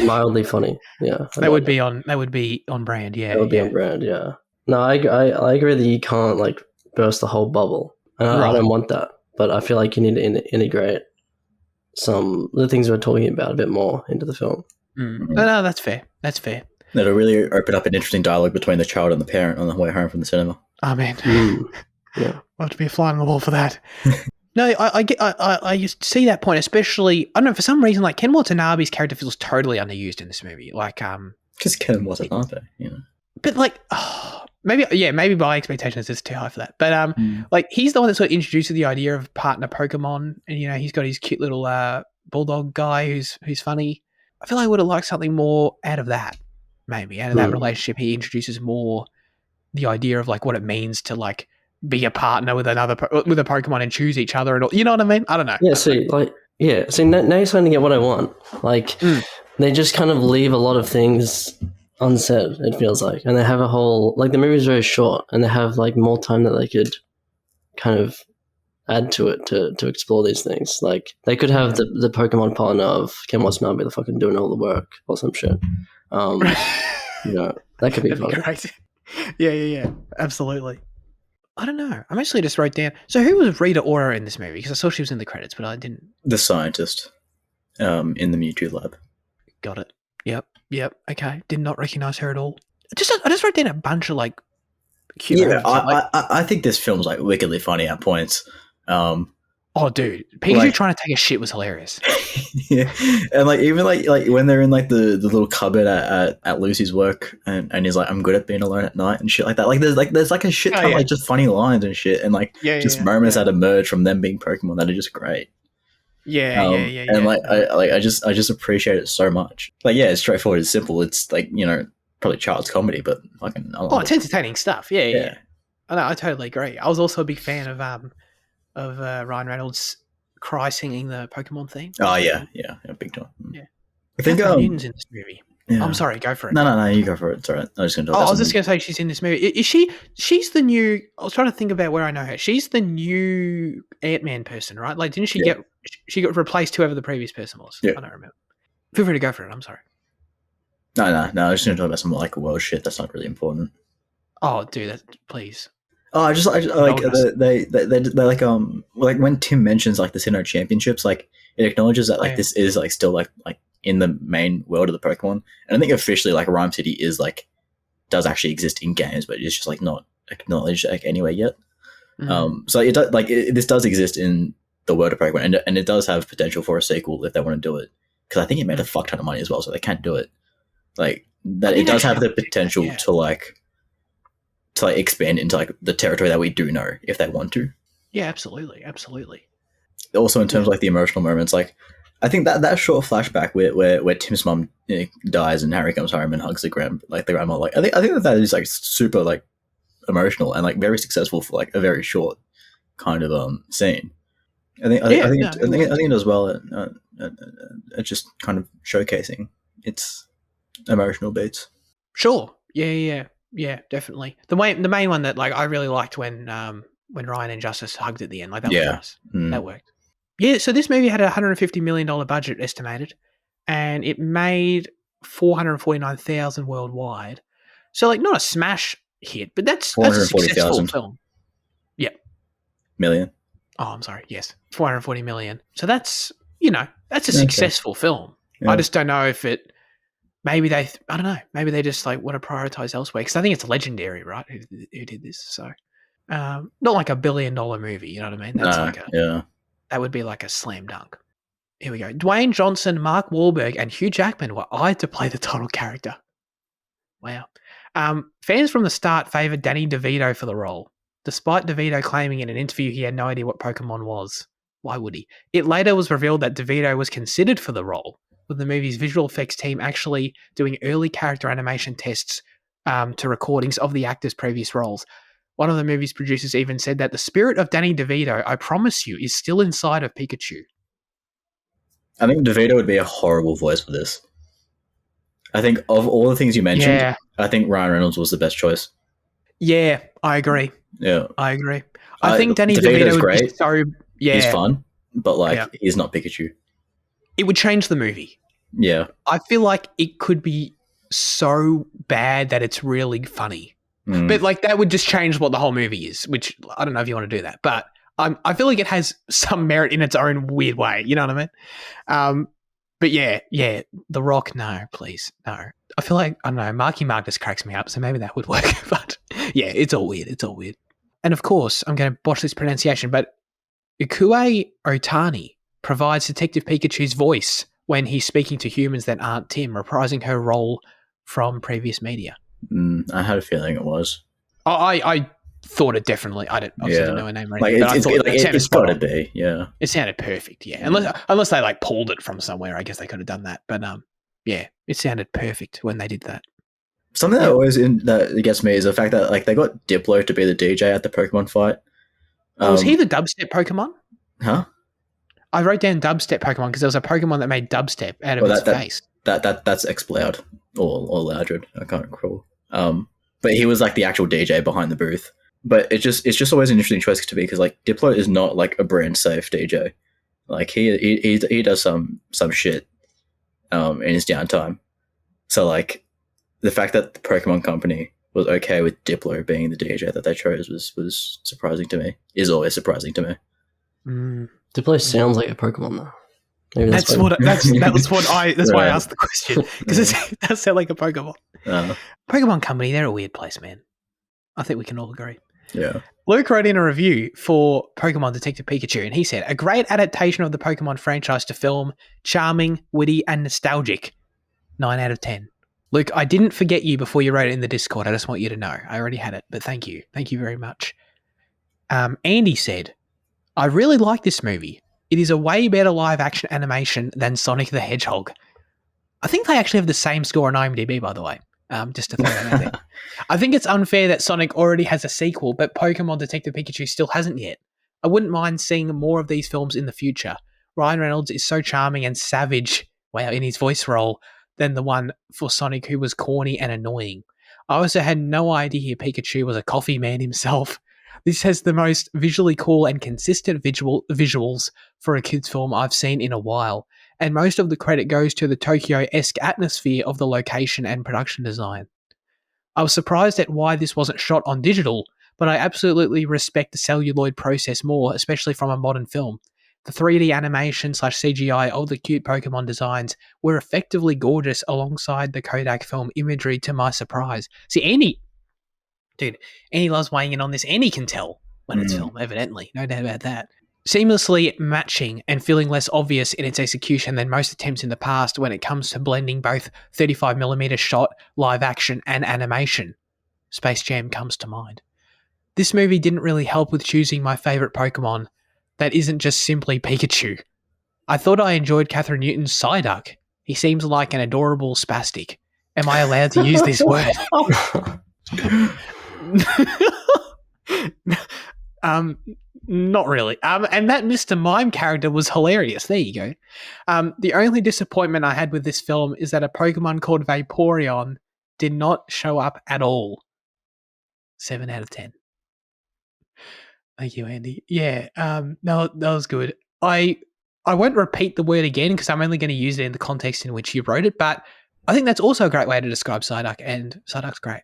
mildly funny. Yeah. That would be on brand, yeah. That would be on brand, yeah. No, I agree that you can't like burst the whole bubble. And I don't want that. But I feel like you need to integrate some of the things we're talking about a bit more into the film. No, that's fair. That's fair. It'll really open up an interesting dialogue between the child and the parent on the way home from the cinema. Oh, man. Yeah. I'll have to be a fly on the wall for that. No, I see that point, especially, I don't know, for some reason, like, Ken Watanabe's character feels totally underused in this movie. Like, because Ken Watanabe, you know. But, like, maybe my expectations is too high for that. But, like, he's the one that sort of introduces the idea of partner Pokemon, and, he's got his cute little bulldog guy who's funny. I feel like I would have liked something more out of that, maybe. Out of that relationship, he introduces more the idea of, like, what it means to, like, be a partner with with a Pokemon and choose each other and all. You know what I mean? I don't know. Yeah, see, now you're starting to get what I want. Like, they just kind of leave a lot of things unsaid, it feels like. And they have a whole, like, the movie's very short, and they have, like, more time that they could kind of add to it to explore these things. Like, they could have the Pokemon partner of Ken Watanabe the fucking doing all the work or some shit. That could be fun. Great. Yeah. Absolutely. I don't know. I'm actually just wrote down. So who was Rita Ora in this movie? Because I saw she was in the credits, but I didn't. The scientist in the Mewtwo lab. Got it. Yep. Okay. Did not recognize her at all. I just wrote down a bunch of like cute. Yeah, I think this film's like wickedly funny at points. Oh, dude, Pikachu trying to take a shit was hilarious. Yeah, and like even like when they're in like the little cupboard at Lucy's work, and he's like, "I'm good at being alone at night" and shit like that. Like there's like a shit ton of like just funny lines and shit, and like moments that emerge from them being Pokemon that are just great. Yeah. And like I just appreciate it so much. Like it's straightforward, it's simple. It's like probably child's comedy, but fucking it's entertaining stuff. Yeah. I know, I totally agree. I was also a big fan of Ryan Reynolds cry singing the Pokemon theme. Oh yeah, big time. Yeah, I think Newton's in this movie. Yeah. I'm sorry, go for it. No, you go for it. It's all right. I was just going to say she's in this movie. Is she? She's the new. I was trying to think about where I know her. She's the new Ant-Man person, right? Like, didn't she get? She got replaced whoever the previous person was. Yeah. I don't remember. Feel free to go for it. I'm sorry. No. I was just going to talk about some like world shit. That's not really important. Oh, dude, please. Oh, I just like they like when Tim mentions like the Sinnoh Championships, like it acknowledges that like this is like still like in the main world of the Pokemon, and I think officially like Rhyme City is like does actually exist in games, but it's just like not acknowledged like anywhere yet. So it does this does exist in the world of Pokemon, and it does have potential for a sequel if they want to do it, because I think it made a fuck ton of money as well, so they can't do it. Like that, it does have the potential to like expand into like the territory that we do know if they want to. Yeah, absolutely. Also, in terms of like the emotional moments, like I think that short flashback where Tim's mum dies and Harry comes home and hugs the grandma, like I think that is like super like emotional and like very successful for like a very short kind of scene. I think it does well at just kind of showcasing its emotional beats. Sure. Yeah, definitely. The main one that like I really liked when Ryan and Justice hugged at the end, like that was nice. That worked. Yeah, so this movie had a $150 million budget estimated, and it made $449,000 worldwide. So like not a smash hit, but that's a successful film. Yeah. Million. Oh, I'm sorry. Yes, 440 million. So that's that's a successful film. Yeah. I just don't know if it. Maybe I don't know. Maybe they just like want to prioritize elsewhere, because I think it's Legendary, right? Who did this? So, not like $1 billion movie. You know what I mean? That's that would be like a slam dunk. Here we go. Dwayne Johnson, Mark Wahlberg, and Hugh Jackman were eyed to play the title character. Wow. Fans from the start favored Danny DeVito for the role, despite DeVito claiming in an interview he had no idea what Pokemon was. Why would he? It later was revealed that DeVito was considered for the role, with the movie's visual effects team actually doing early character animation tests to recordings of the actor's previous roles. One of the movie's producers even said that the spirit of Danny DeVito, I promise you, is still inside of Pikachu. I think DeVito would be a horrible voice for this. I think of all the things you mentioned, I think Ryan Reynolds was the best choice. Yeah, I agree. Yeah, I agree. I think Danny DeVito's DeVito would great. be so He's fun, but he's not Pikachu. It would change the movie. Yeah, I feel like it could be so bad that it's really funny, but that would just change what the whole movie is. Which I don't know if you want to do that, but I feel like it has some merit in its own weird way. You know what I mean? But yeah, The Rock, no, please, no. I feel like, I don't know, Marky Mark just cracks me up, so maybe that would work. But yeah, it's all weird. And of course, I'm going to botch this pronunciation, but Ikue Otani provides Detective Pikachu's voice when he's speaking to humans that aren't Tim, reprising her role from previous media. I had a feeling it was. I thought it definitely. I didn't know her name or anything. It's got to be. Yeah, it sounded perfect. Yeah, unless they pulled it from somewhere. I guess they could have done that. But yeah, it sounded perfect when they did that. Something that always that gets me is the fact that they got Diplo to be the DJ at the Pokemon fight. Was he the dubstep Pokemon? Huh? I wrote down dubstep Pokemon because there was a Pokemon that made dubstep out of its face. That's Exploud or Loudred. I can't recall. But he was the actual DJ behind the booth. But it's just always an interesting choice to me because Diplo is not a brand safe DJ. He does some shit in his downtime. So the fact that the Pokemon company was okay with Diplo being the DJ that they chose was surprising to me. Is always surprising to me. Diplo sounds like a Pokemon though. Maybe that's why I asked the question, because it does sound like a Pokemon. Pokemon company, they're a weird place, man. I think we can all agree. Yeah. Luke wrote in a review for Pokemon Detective Pikachu, and he said, a great adaptation of the Pokemon franchise to film, charming, witty, and nostalgic. 9 out of 10. Luke, I didn't forget you before you wrote it in the Discord. I just want you to know. I already had it, but thank you. Thank you very much. Andy said, I really like this movie. It is a way better live-action animation than Sonic the Hedgehog. I think they actually have the same score on IMDb, by the way. Just to throw that out there. I think it's unfair that Sonic already has a sequel, but Pokemon Detective Pikachu still hasn't yet. I wouldn't mind seeing more of these films in the future. Ryan Reynolds is so charming and savage, in his voice role, than the one for Sonic who was corny and annoying. I also had no idea Pikachu was a coffee man himself. This has the most visually cool and consistent visuals for a kids' film I've seen in a while, and most of the credit goes to the Tokyo-esque atmosphere of the location and production design. I was surprised at why this wasn't shot on digital, but I absolutely respect the celluloid process more, especially from a modern film. The 3D animation/CGI of the cute Pokemon designs were effectively gorgeous alongside the Kodak film imagery to my surprise. See, Andy loves weighing in on this. Andy can tell when it's film, evidently. No doubt about that. Seamlessly matching and feeling less obvious in its execution than most attempts in the past when it comes to blending both 35mm shot, live action, and animation. Space Jam comes to mind. This movie didn't really help with choosing my favourite Pokemon that isn't just simply Pikachu. I thought I enjoyed Catherine Newton's Psyduck. He seems like an adorable spastic. Am I allowed to use this word? Not really. And that Mr. Mime character was hilarious. There you go. The only disappointment I had with this film is that a Pokemon called Vaporeon did not show up at all. 7 out of 10. Thank you, Andy. Yeah, no, that was good. I won't repeat the word again because I'm only going to use it in the context in which you wrote it, but I think that's also a great way to describe Psyduck, and Psyduck's great.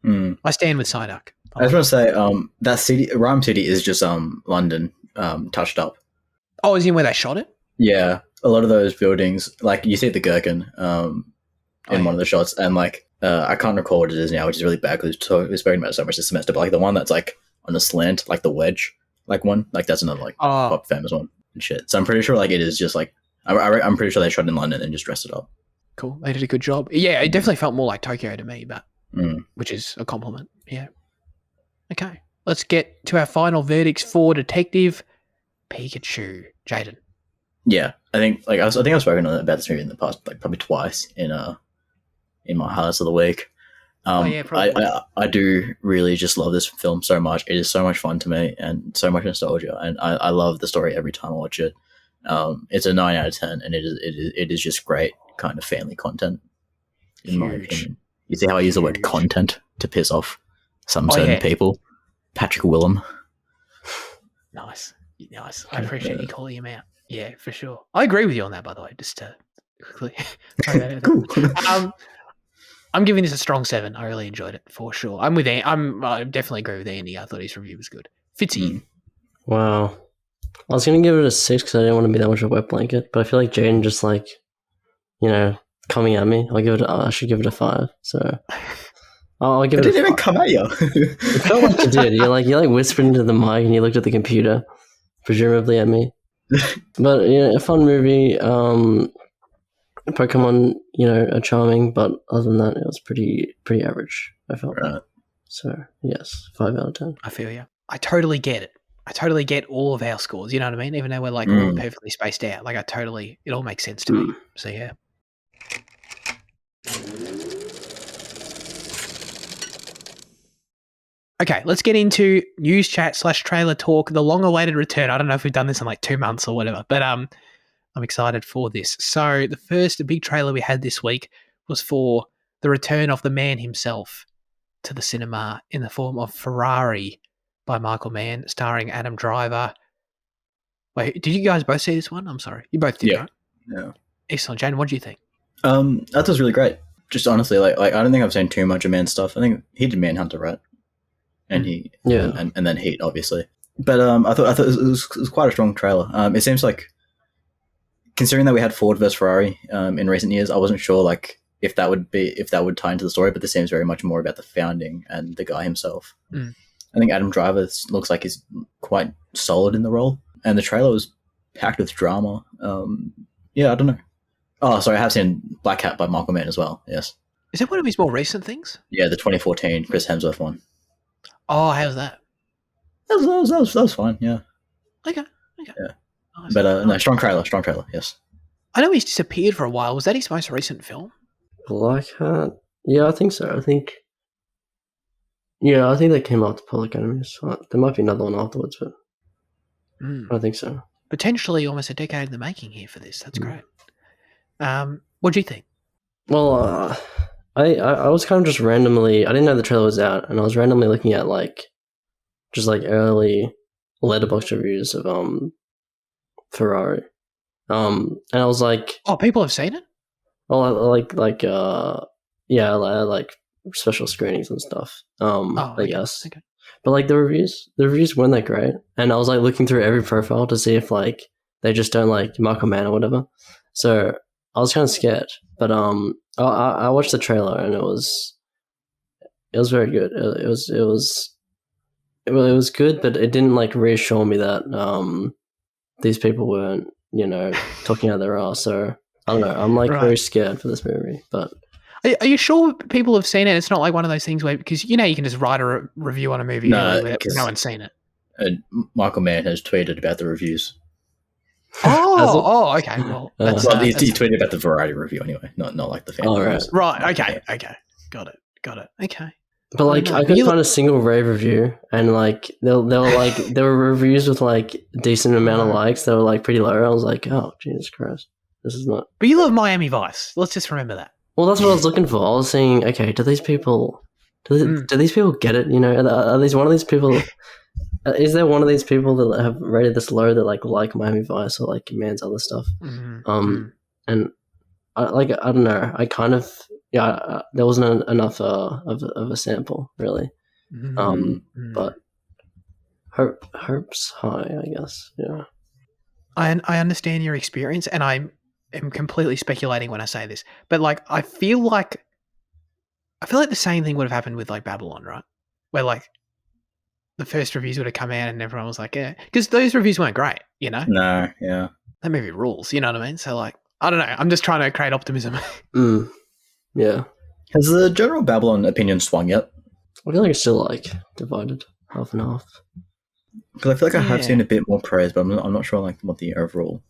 I stand with Psyduck. I just want to say, that city, Rhyme City, is just London touched up. Oh, is it where they shot it? Yeah, a lot of those buildings, you see the Gherkin in one of the shots, and I can't recall what it is now, which is really bad because we've spoken about it so much this semester. But the one that's on a slant, the wedge, one, that's another pop famous one and shit. So I'm pretty sure it is just I'm pretty sure they shot in London and just dressed it up. Cool, they did a good job. Yeah, it definitely felt more like Tokyo to me, but which is a compliment. Yeah. Okay, let's get to our final verdicts for Detective. Pikachu. Jayden. Yeah, I think I've spoken about this movie in the past, like probably twice in my highlights of the week. Probably. I do really just love this film so much. It is so much fun to me and so much nostalgia, and I love the story every time I watch it. It's a 9 out of 10, and it is just great kind of family content, in my opinion. You see how I use the word content to piss off some certain people? Patrick Willem. Nice. I appreciate you calling him out. Yeah, for sure. I agree with you on that, by the way, just to quickly throw that out there. I'm giving this a strong 7. I really enjoyed it, for sure. I definitely agree with Andy. I thought his review was good. Fitzy. Wow. I was going to give it a 6 because I didn't want to be that much of a wet blanket, but I feel like Jayden just coming at me. I should give it a 5. So I'll give it a 5. It didn't even come at you. It felt like you did. You whispered into the mic and you looked at the computer, presumably at me. But a fun movie. Pokemon, are charming, but other than that, it was pretty average, I felt. Right. So, yes, 5 out of 10. I feel you. I totally get it. I totally get all of our scores, you know what I mean? Even though we're all perfectly spaced out. It all makes sense to me. So, yeah. Okay, let's get into news chat / trailer talk, the long-awaited return. I don't know if we've done this in 2 months or whatever, but I'm excited for this. So the first big trailer we had this week was for the return of the man himself to the cinema in the form of Ferrari by Michael Mann, starring Adam Driver. Wait, did you guys both see this one? I'm sorry. You both did, right? Yeah. Excellent. Jane, what do you think? I thought it was really great. Just honestly, I don't think I've seen too much of Man's stuff. I think he did Manhunter, right? And and then Heat, obviously. But I thought it was quite a strong trailer. It seems like, considering that we had Ford versus Ferrari in recent years, I wasn't sure if that would tie into the story. But this seems very much more about the founding and the guy himself. I think Adam Driver looks like he's quite solid in the role, and the trailer was packed with drama. I don't know. Oh, sorry, I have seen Black Hat by Michael Mann as well. Yes. Is that one of his more recent things? Yeah, the 2014 Chris Hemsworth one. Oh, how's that? That was fine. Yeah. Okay. Yeah. Nice. But no, strong trailer. Yes. I know he's disappeared for a while. Was that his most recent film? Black Hat. Yeah, I think so. I think they came out to Public Enemy. So there might be another one afterwards, but I think so. Potentially almost a decade in the making here for this. That's great. What do you think? Well, I was kind of just randomly. I didn't know the trailer was out, and I was randomly looking at early Letterboxd reviews of Ferrari, and I was like, oh, people have seen it. Well, like special screenings and stuff. I guess. Okay. But the reviews weren't that great, and I was looking through every profile to see if they just don't like Michael Mann or whatever. So I was kind of scared, but I watched the trailer and it was very good. It was good, but it didn't reassure me that these people weren't talking out their ass. So I don't know. I'm very scared for this movie, but. Are you sure people have seen it? It's not like one of those things where, because you can just write a review on a movie without no one's seen it. Michael Mann has tweeted about the reviews. Okay. Well, he tweeted about the variety review anyway, not like the fan. Right. Okay. Got it. Okay. But I couldn't find a single rave review, and there were reviews with decent amount of likes that were pretty low. I was like, oh Jesus Christ, this is not. But you love Miami Vice. Let's just remember that. Well, that's what I was looking for. I was saying, okay, do these people get it? Are these one of these people? Is there one of these people that have rated this low that like Miami Vice or Man's other stuff? And I don't know. I kind of there wasn't enough of a sample really. But hope's high, I guess. Yeah. I understand your experience, and I'm completely speculating when I say this, but I feel like the same thing would have happened with Babylon, right? Where the first reviews would have come out and everyone was like, yeah, because those reviews weren't great, No, yeah. That movie rules, you know what I mean? So I don't know. I'm just trying to create optimism. Yeah. Has the general Babylon opinion swung yet? I feel like it's still divided half and half. Because I feel like I have seen Yeah. a bit more praise, but I'm not sure like what the overall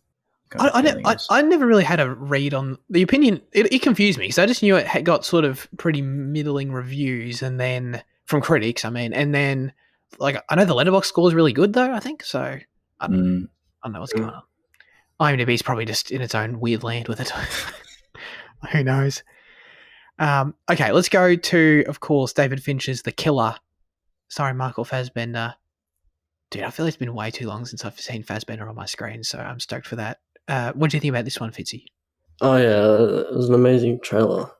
kind of feeling is. I never really had a read on the opinion. It confused me because I just knew it had got sort of pretty middling reviews, and then from critics, I mean, and then like I know the letterbox score is really good though. I think so. I don't know. Mm. I don't know what's going on. IMDb's probably just in its own weird land with it. Who knows? Okay, let's go to, of course, David Fincher's The Killer, starring Michael Fassbender. Dude, I feel like it's been way too long since I've seen Fassbender on my screen, so I'm stoked for that. What do you think about this one, Fitzy? Oh yeah, it was an amazing trailer.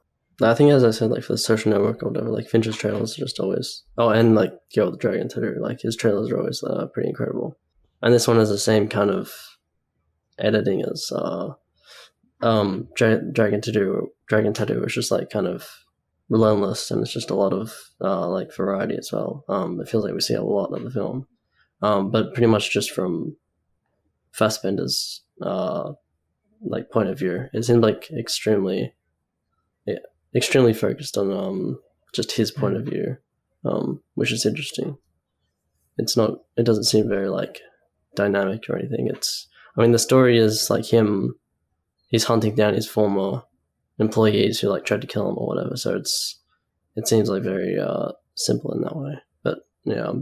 I think, as I said, like for the Social Network or whatever, like Fincher's trailers are just always. Oh, and like Girl with the Dragon too. Like his trailers are always pretty incredible. And this one has the same kind of editing as Dragon Tattoo, which is like kind of relentless, and it's just a lot of like variety as well. It feels like we see a lot of the film, but pretty much just from Fassbender's like point of view. It seemed like extremely focused on just his point of view, which is interesting. It doesn't seem very like dynamic or anything. I mean, the story is like he's hunting down his former employees who like tried to kill him or whatever. So it seems like very simple in that way. But yeah,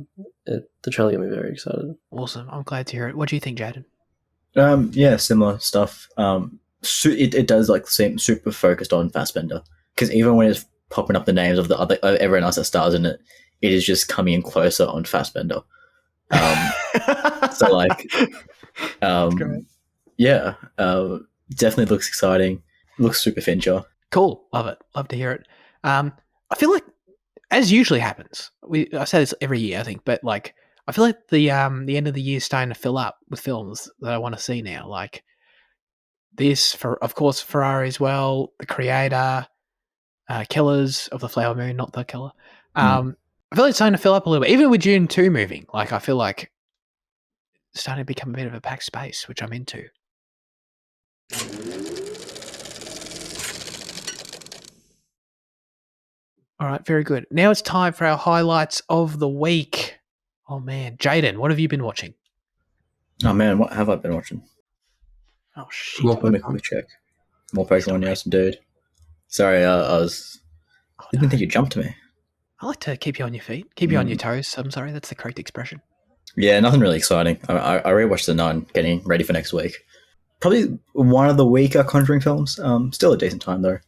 the trailer got me very excited. Awesome. I'm glad to hear it. What do you think, Jayden? Yeah, similar stuff. It does like seem super focused on Fassbender, because even when it's popping up the names of the other everyone else that stars in it, it is just coming in closer on Fassbender. So like, yeah, definitely looks exciting. Looks super Fincher. Cool. Love it. Love to hear it. I feel like, as usually happens, I say this every year, I think, but like I feel like the end of the year is starting to fill up with films that I want to see now. Like this, for of course, Ferrari as well, The Creator, Killers of the Flower Moon, not The Killer. I feel like it's starting to fill up a little bit, even with June 2 moving. Like I feel like it's starting to become a bit of a packed space, which I'm into. All right, very good. Now it's time for our highlights of the week. Oh man, Jayden, what have you been watching? Oh man, what have I been watching? Oh shit! More Let me quickly check. More Pokemon, yes, dude. Sorry, I was. Didn't think you jumped to me. I like to keep you on your feet, keep you on your toes. I'm sorry, that's the correct expression. Yeah, nothing really exciting. I rewatched The Nun, getting ready for next week. Probably one of the weaker Conjuring films. Still a decent time though.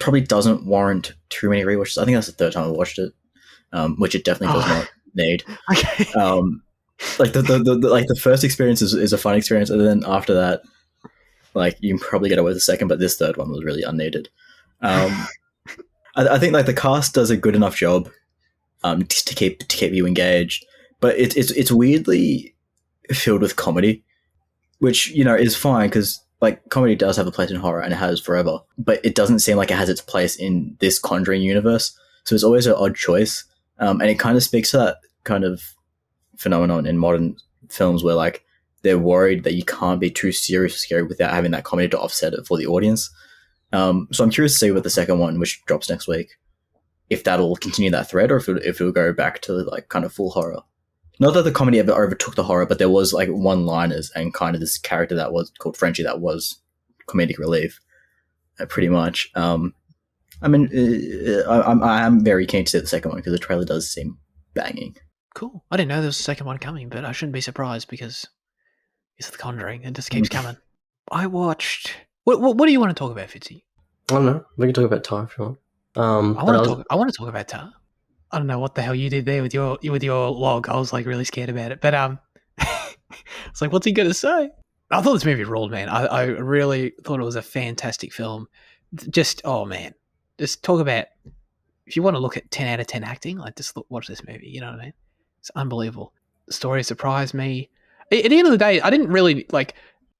Probably doesn't warrant too many rewatches. I think that's the third time I watched it, which it definitely does not need. Okay. Like the first experience is a fun experience, and then after that, like you can probably get away with the second, but this third one was really unneeded. I think like the cast does a good enough job, just to keep you engaged, but it's weirdly filled with comedy, which is fine because like comedy does have a place in horror and it has forever, but it doesn't seem like it has its place in this Conjuring universe. So it's always an odd choice, and it kind of speaks to that kind of phenomenon in modern films where like they're worried that you can't be too serious or scary without having that comedy to offset it for the audience. So I'm curious to see what the second one, which drops next week, if that'll continue that thread or if it'll go back to like kind of full horror. Not that the comedy ever overtook the horror, but there was like one-liners and kind of this character that was called Frenchie that was comedic relief, pretty much. I mean, I'm very keen to see the second one because the trailer does seem banging. Cool. I didn't know there was a second one coming, but I shouldn't be surprised because it's The Conjuring. It just keeps coming. I watched. What do you want to talk about, Fitzy? I don't know. We can talk about Tar if you want. I want to talk about Tar. I don't know what the hell you did there with your log. I was like really scared about it, but it's like, what's he gonna say? I thought this movie ruled, man. I really thought it was a fantastic film. Just just talk about, if you want to look at 10 out of 10 acting, like just watch this movie. You know what I mean? It's unbelievable. The story surprised me. At the end of the day, I didn't really like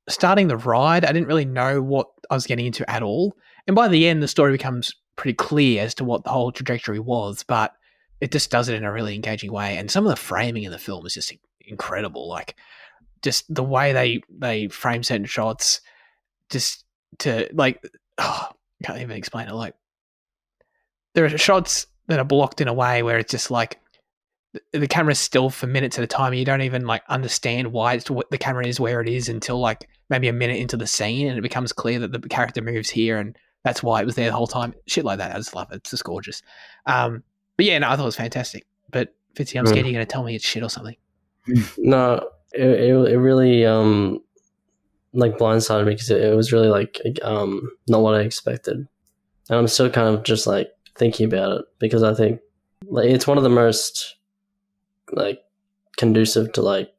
starting the ride. I didn't really know what I was getting into at all, and by the end, the story becomes pretty clear as to what the whole trajectory was. But it just does it in a really engaging way, and some of the framing in the film is just incredible. Like just the way they frame certain shots, just to like, can't even explain it. Like there are shots that are blocked in a way where it's just like the camera's still for minutes at a time. And you don't even like understand why the camera is where it is until like maybe a minute into the scene, and it becomes clear that the character moves here, and that's why it was there the whole time. Shit like that, I just love it. It's just gorgeous. But yeah, no, I thought it was fantastic. But Fitzy, I'm scared you're going to tell me it's shit or something. No, it really like blindsided me because it was really like not what I expected, and I'm still kind of just like thinking about it because I think like it's one of the most like conducive to like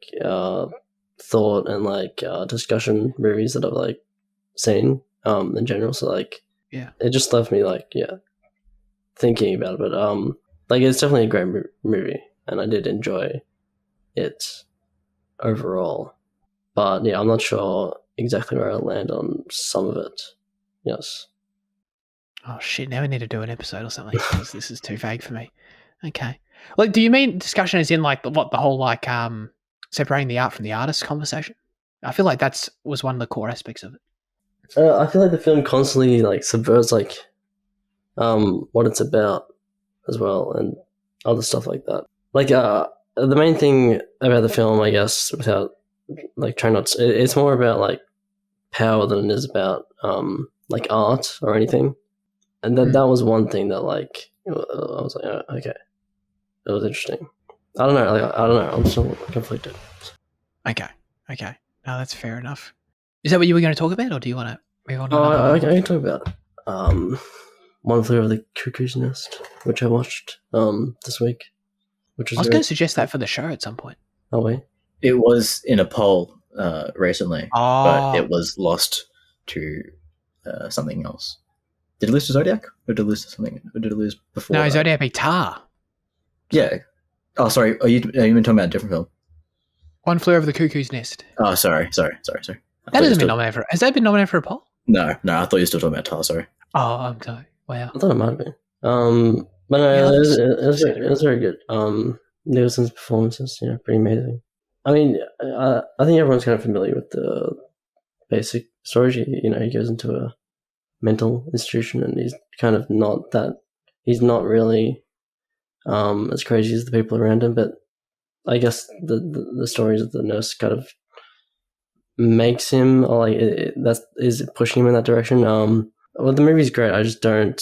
thought and like discussion movies that I've like seen in general. So like yeah, it just left me like thinking about it. But like it's definitely a great movie, and I did enjoy it overall. But yeah, I'm not sure exactly where I'll land on some of it. Yes. Oh shit! Now we need to do an episode or something because this is too vague for me. Okay. Like, do you mean discussion as in like the whole like separating the art from the artist conversation? I feel like was one of the core aspects of it. I feel like the film constantly like subverts like what it's about as well and other stuff like that. Like the main thing about the film, I guess, without like trying not to, it's more about like power than it is about like art or anything. And that was one thing that like I was like, oh, okay, that was interesting. I don't know. Like, I don't know. I'm still conflicted. Okay. No, that's fair enough. Is that what you were going to talk about, or do you want to move on to I can talk about One Flew Over the Cuckoo's Nest, which I watched this week. Which was I was going to suggest that for the show at some point. Oh wait, it was in a poll recently, but it was lost to something else. Did it lose to Zodiac, or did it lose to something? Or did it lose before? No, Zodiac beat Tar. Yeah. Oh, sorry. Are you been talking about a different film? One Flew Over the Cuckoo's Nest. Oh, sorry. That hasn't been nominated for. Has that been nominated for a poll? No. I thought you were still talking about Tar. Sorry. Oh, I'm sorry. Wow. I thought it might have been. But no, it was very good. Nielsen's performances, pretty amazing. I mean, I think everyone's kind of familiar with the basic story. He goes into a mental institution, and he's kind of he's not really as crazy as the people around him, but I guess the stories of the nurse kind of makes him, or like that is pushing him in that direction. Well, the movie's great. I just don't.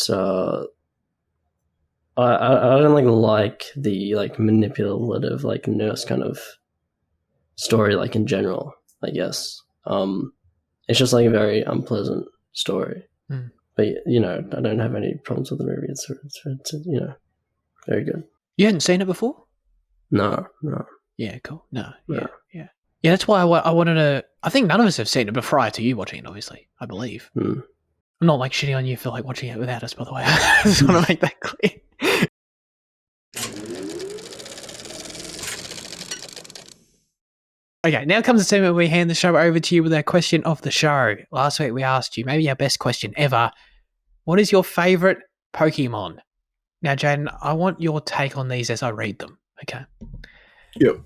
I don't like the like manipulative like nurse kind of story like in general. I guess it's just like a very unpleasant story. But I don't have any problems with the movie. It's very good. You hadn't seen it before? No. Yeah, cool. No. Yeah. That's why I wanted to. I think none of us have seen it, but prior to you watching it, obviously, I believe. I'm not like shitting on you for like watching it without us, by the way. I just want to make that clear. Okay, now comes the time where we hand the show over to you with our question of the show. Last week we asked you, maybe our best question ever, what is your favourite Pokemon? Now, Jayden, I want your take on these as I read them, okay? Yep.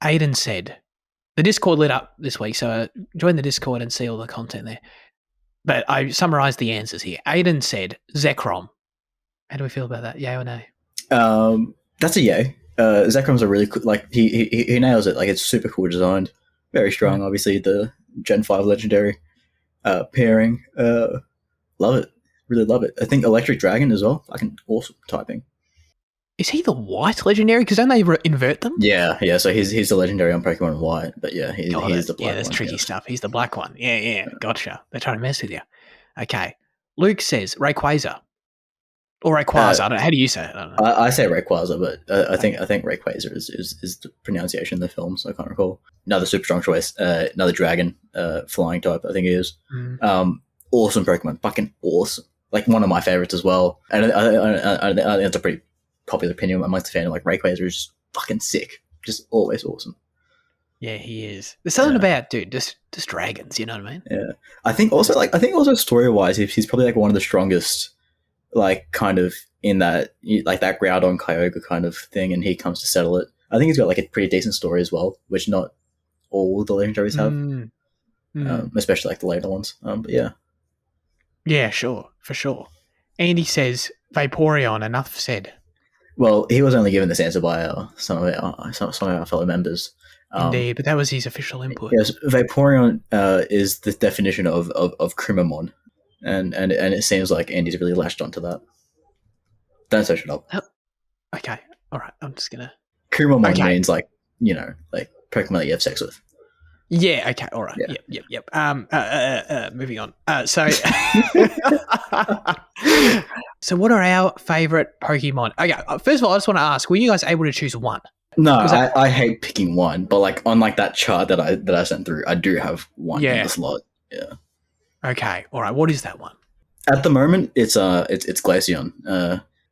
Aiden said, the Discord lit up this week, so join the Discord and see all the content there. But I summarised the answers here. Aiden said, Zekrom. How do we feel about that, yay or nay? That's a yay. Zekrom's a really cool, like, he nails it. Like, it's super cool designed. Very strong, obviously, the Gen 5 legendary pairing. Love it. Really love it. I think Electric Dragon as well. Fucking awesome typing. Is he the white legendary? Because don't they invert them? Yeah. So he's the legendary on Pokemon White, but yeah, he's the black one. Yeah, that's tricky stuff. He's the black one. Yeah. Gotcha. They're trying to mess with you. Okay. Luke says Rayquaza. Or Rayquaza. I don't know. How do you say it? I don't know. I say Rayquaza, but I think Rayquaza is the pronunciation in the film, so I can't recall. Another super strong choice. Another dragon, flying type, I think it is. Awesome Pokemon. Fucking awesome. Like, one of my favorites as well. And I think it's a pretty popular opinion amongst the fandom. Like, Rayquaza is just fucking sick. Just always awesome. Yeah, he is. There's something about, dude, just dragons, you know what I mean? Yeah. I think also story-wise, he's probably like one of the strongest, like, kind of in that, like, that Groudon Kyogre kind of thing, and he comes to settle it. I think he's got like a pretty decent story as well, which not all the legendaries have, especially like the later ones. But yeah. Yeah, sure, for sure. Andy says Vaporeon, enough said. Well, he was only given this answer by some of our fellow members. Indeed, but that was his official input. Yes, Vaporeon is the definition of Crimamon, and it seems like Andy's really latched onto that. Don't search it up. Okay, all right. I'm just gonna. Crimamon means like Pokemon that you have sex with. Yeah. Okay. All right. Yeah. Yep. Moving on. So, so what are our favorite Pokemon? Okay. First of all, I just want to ask: were you guys able to choose one? No, I hate picking one, but like on like that chart that I sent through, I do have one in the slot. Yeah. Okay. All right. What is that one? At the moment, it's Glaceon.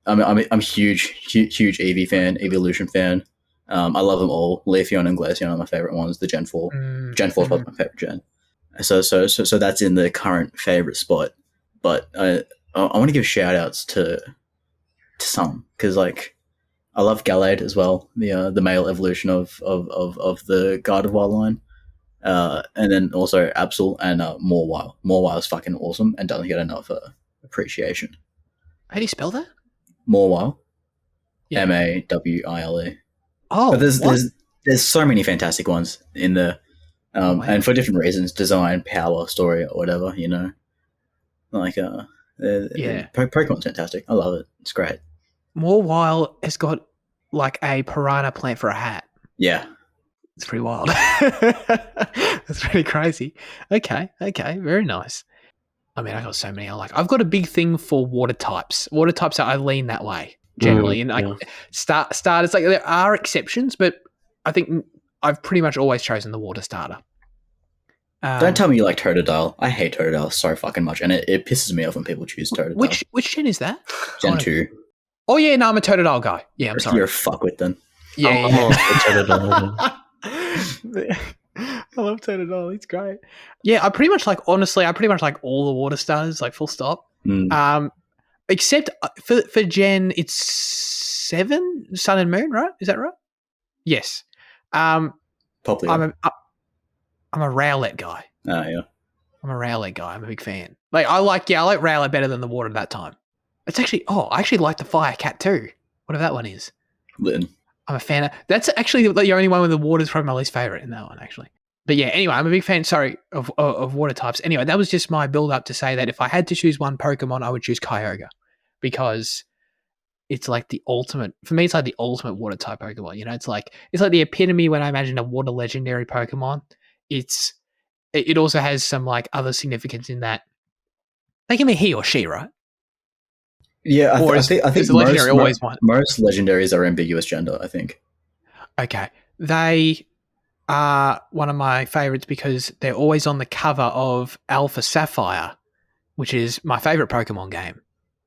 I'm a huge Eevee fan, Evolution fan. I love them all. Leafeon and Glaceon are my favorite ones. The Gen 4. Gen 4 is probably my favorite gen. So that's in the current favorite spot. But I want to give shout outs to some, because like I love Gallade as well, the male evolution of the Gardevoir line. And then also Absol and Mawile. Mawile is fucking awesome and doesn't get enough appreciation. How do you spell that? Mawile. Mawile. Oh, but there's so many fantastic ones in the and for different reasons, design, power, story, or whatever, you know. Like Pokemon's fantastic. I love it. It's great. Mawile has got like a piranha plant for a hat. Yeah. It's pretty wild. That's pretty crazy. Okay, very nice. I mean, I got so many I like. I've got a big thing for water types. Water types, I lean that way generally. Starters, like there are exceptions, but I think I've pretty much always chosen the water starter. Don't tell me you like Totodile. I hate Totodile so fucking much, and it pisses me off when people choose Totodile. Which gen is that? Gen 2. Oh yeah, no, I'm a Totodile guy. Yeah, I'm sorry. You're a fuckwit then. Yeah, I'm also a Totodile. I love Totodile. It's great. Yeah, I pretty much like all the water starters, like full stop. Except for Gen, it's 7, Sun and Moon, right? Is that right? Yes. Probably. I'm a Rowlet guy. Oh yeah. I'm a Rowlet guy. I'm a big fan. Like I like Rowlet better than the water at that time. It's actually I actually like the Fire Cat too. Whatever that one is. Litten. I'm a fan of that's actually the only one with the water is probably my least favorite in that one actually. But yeah, anyway, I'm a big fan, of water types. Anyway, that was just my build up to say that if I had to choose one Pokemon, I would choose Kyogre because it's like the ultimate, for me, it's like the ultimate water type Pokemon. You know, it's like the epitome when I imagine a water legendary Pokemon. It also has some like other significance in that they can be he or she, right? Yeah, I think legendary always one. Most legendaries are ambiguous gender, I think. Okay. They are one of my favorites because they're always on the cover of Alpha Sapphire, which is my favorite Pokemon game.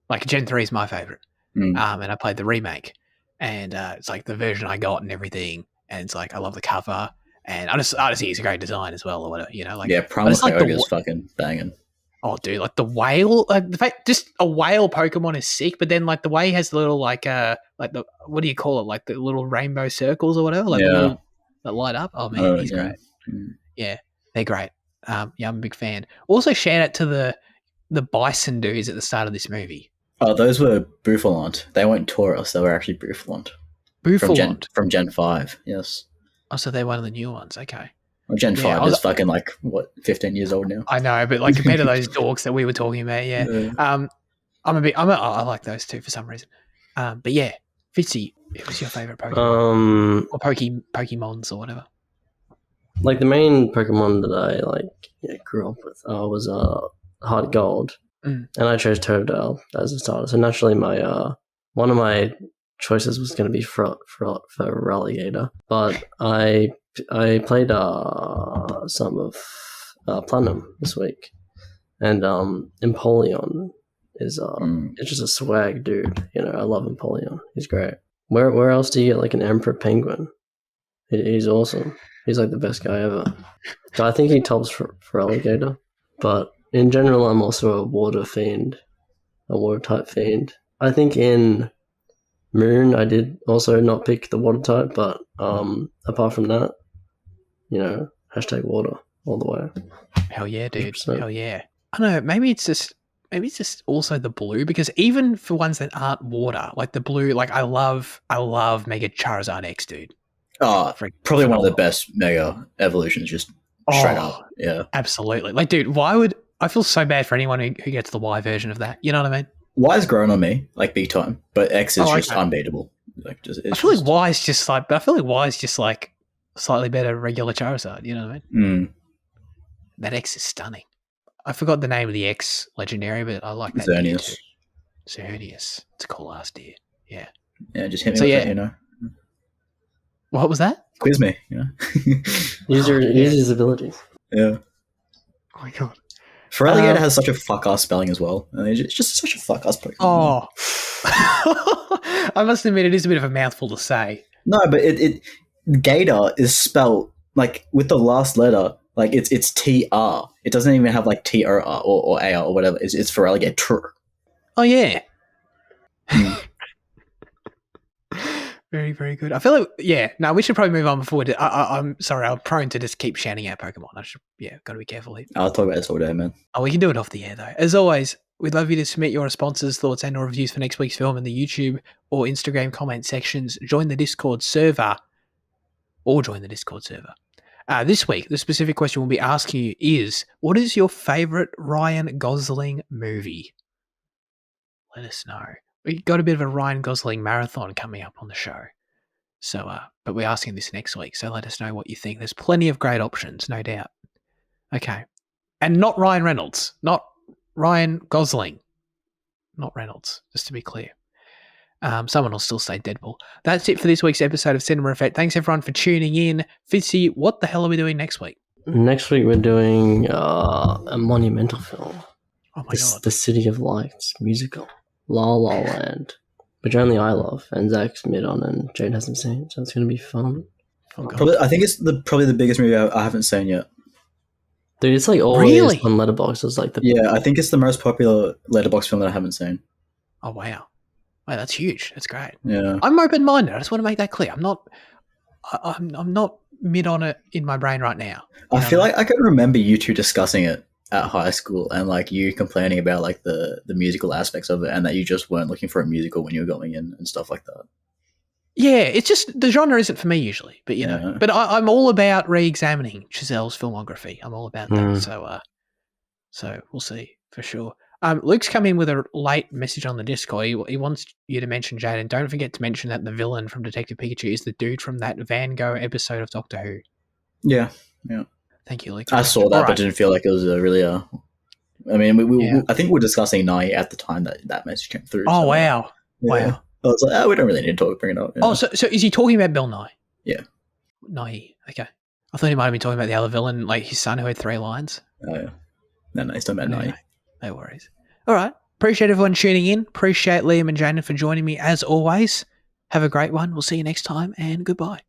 Like Gen 3 is my favorite. And I played the remake. And it's like the version I got and everything. And it's like I love the cover. And I just think it's a great design as well or whatever, you know? Like Primal Kyogre is fucking banging. Oh, dude, like the whale, like the fact, just a whale Pokemon is sick, but then like the way he has the little like the what do you call it? Like the little rainbow circles or whatever, like the little, that light up. Oh man, he's great. Yeah, they're great. I'm a big fan. Also, shout out to the bison dudes at the start of this movie. Oh, those were Buffalant. They weren't Tauros. They were actually Buffalant. From Gen 5. Yes. Oh, so they're one of the new ones. Okay. Well, Gen 5 is fucking like, 15 years old now? I know, but like compared to those dorks that we were talking about, yeah. I like those too for some reason. But yeah, Fitzy, who was your favourite Pokemon? Or Pokemons or whatever? Like the main Pokemon that I grew up with was Heart Gold. And I chose Totodile as a starter. So naturally my one of my choices was going to be for Relegator. But I played some of Platinum this week, and Empoleon is it's just a swag dude. You know, I love Empoleon. He's great. Where else do you get like an Emperor Penguin? He's awesome. He's like the best guy ever. So I think he tops for Alligator. But in general, I'm also a water fiend, a water type fiend. I think in Moon, I did also not pick the water type, but apart from that, hashtag water all the way. Hell yeah, dude. 100%. Hell yeah. I don't know, maybe it's just maybe it's just also the blue, because even for ones that aren't water, like the blue, like I love Mega Charizard X, dude. Probably one of the Phenomenal. best Mega evolutions, just straight up. Yeah. Absolutely. Like, dude, I feel so bad for anyone who gets the Y version of that. You know what I mean? Y's grown on me, like big time, but X is just unbeatable. Like, I feel like Y is just like slightly better regular Charizard. You know what I mean? Mm. That X is stunning. I forgot the name of the X legendary, but I like that deer Xerneas. too. Xerneas. It's a cool ass deer. Yeah. Yeah, just hit me with it, you know. What was that? Quiz me, you know. Use his abilities. Yeah. Oh my god. Feraligatr has such a fuck ass spelling as well. I mean, it's just such a fuck ass Pokemon. Oh. I must admit, it is a bit of a mouthful to say. No, but it Gator is spelled like with the last letter, like it's TR. It doesn't even have like TOR or AR or whatever. It's Feraligatr. Oh yeah. Very, very good. I feel like, no, we should probably move on before I'm sorry, I'm prone to just keep shouting out Pokemon. Got to be careful here. I'll talk about this all day, man. Oh, we can do it off the air, though. As always, we'd love you to submit your responses, thoughts, and/or reviews for next week's film in the YouTube or Instagram comment sections. Join the Discord server. This week, the specific question we'll be asking you is, what is your favourite Ryan Gosling movie? Let us know. We got a bit of a Ryan Gosling marathon coming up on the show. So, but we're asking this next week, so let us know what you think. There's plenty of great options, no doubt. Okay. And not Ryan Reynolds. Not Ryan Gosling. Not Reynolds, just to be clear. Someone will still say Deadpool. That's it for this week's episode of Cinema Effect. Thanks, everyone, for tuning in. Fitzy, what the hell are we doing next week? Next week, we're doing a monumental film. Oh, my God. The City of Lights musical. La La Land. Which only I love, and Zach's mid on, and Jade hasn't seen, so it's going to be fun. I think it's probably the biggest movie I haven't seen yet. Dude, it's like always Really? on Letterboxd. It's like Yeah, I think it's the most popular Letterboxd film that I haven't seen. Oh, wow. Wow, that's huge. That's great. Yeah. I'm open-minded. I just want to make that clear. I'm not mid on it in my brain right now. I feel like I can remember you two discussing it at high school, and like you complaining about like the musical aspects of it, and that you just weren't looking for a musical when you were going in and stuff like that. Yeah, it's just the genre isn't for me usually, but you know. But I'm all about re-examining Chazelle's filmography. I'm all about that. So we'll see for sure. Luke's come in with a late message on the Discord. He wants you to mention Jayden. Don't forget to mention that the villain from Detective Pikachu is the dude from that Van Gogh episode of Doctor Who. Yeah. Thank you, Luke. I saw that, but didn't feel like it was a really. I mean, I think we were discussing Nai at the time that message came through. Oh, so, wow. Yeah. Wow. I was like, we don't really need to bring it up. Oh, so is he talking about Bill Nye? Yeah. Nye. Okay. I thought he might have been talking about the other villain, like his son who had 3 lines. Oh, yeah. No, he's talking about Nai. No worries. All right. Appreciate everyone tuning in. Appreciate Liam and Jayden for joining me as always. Have a great one. We'll see you next time, and goodbye.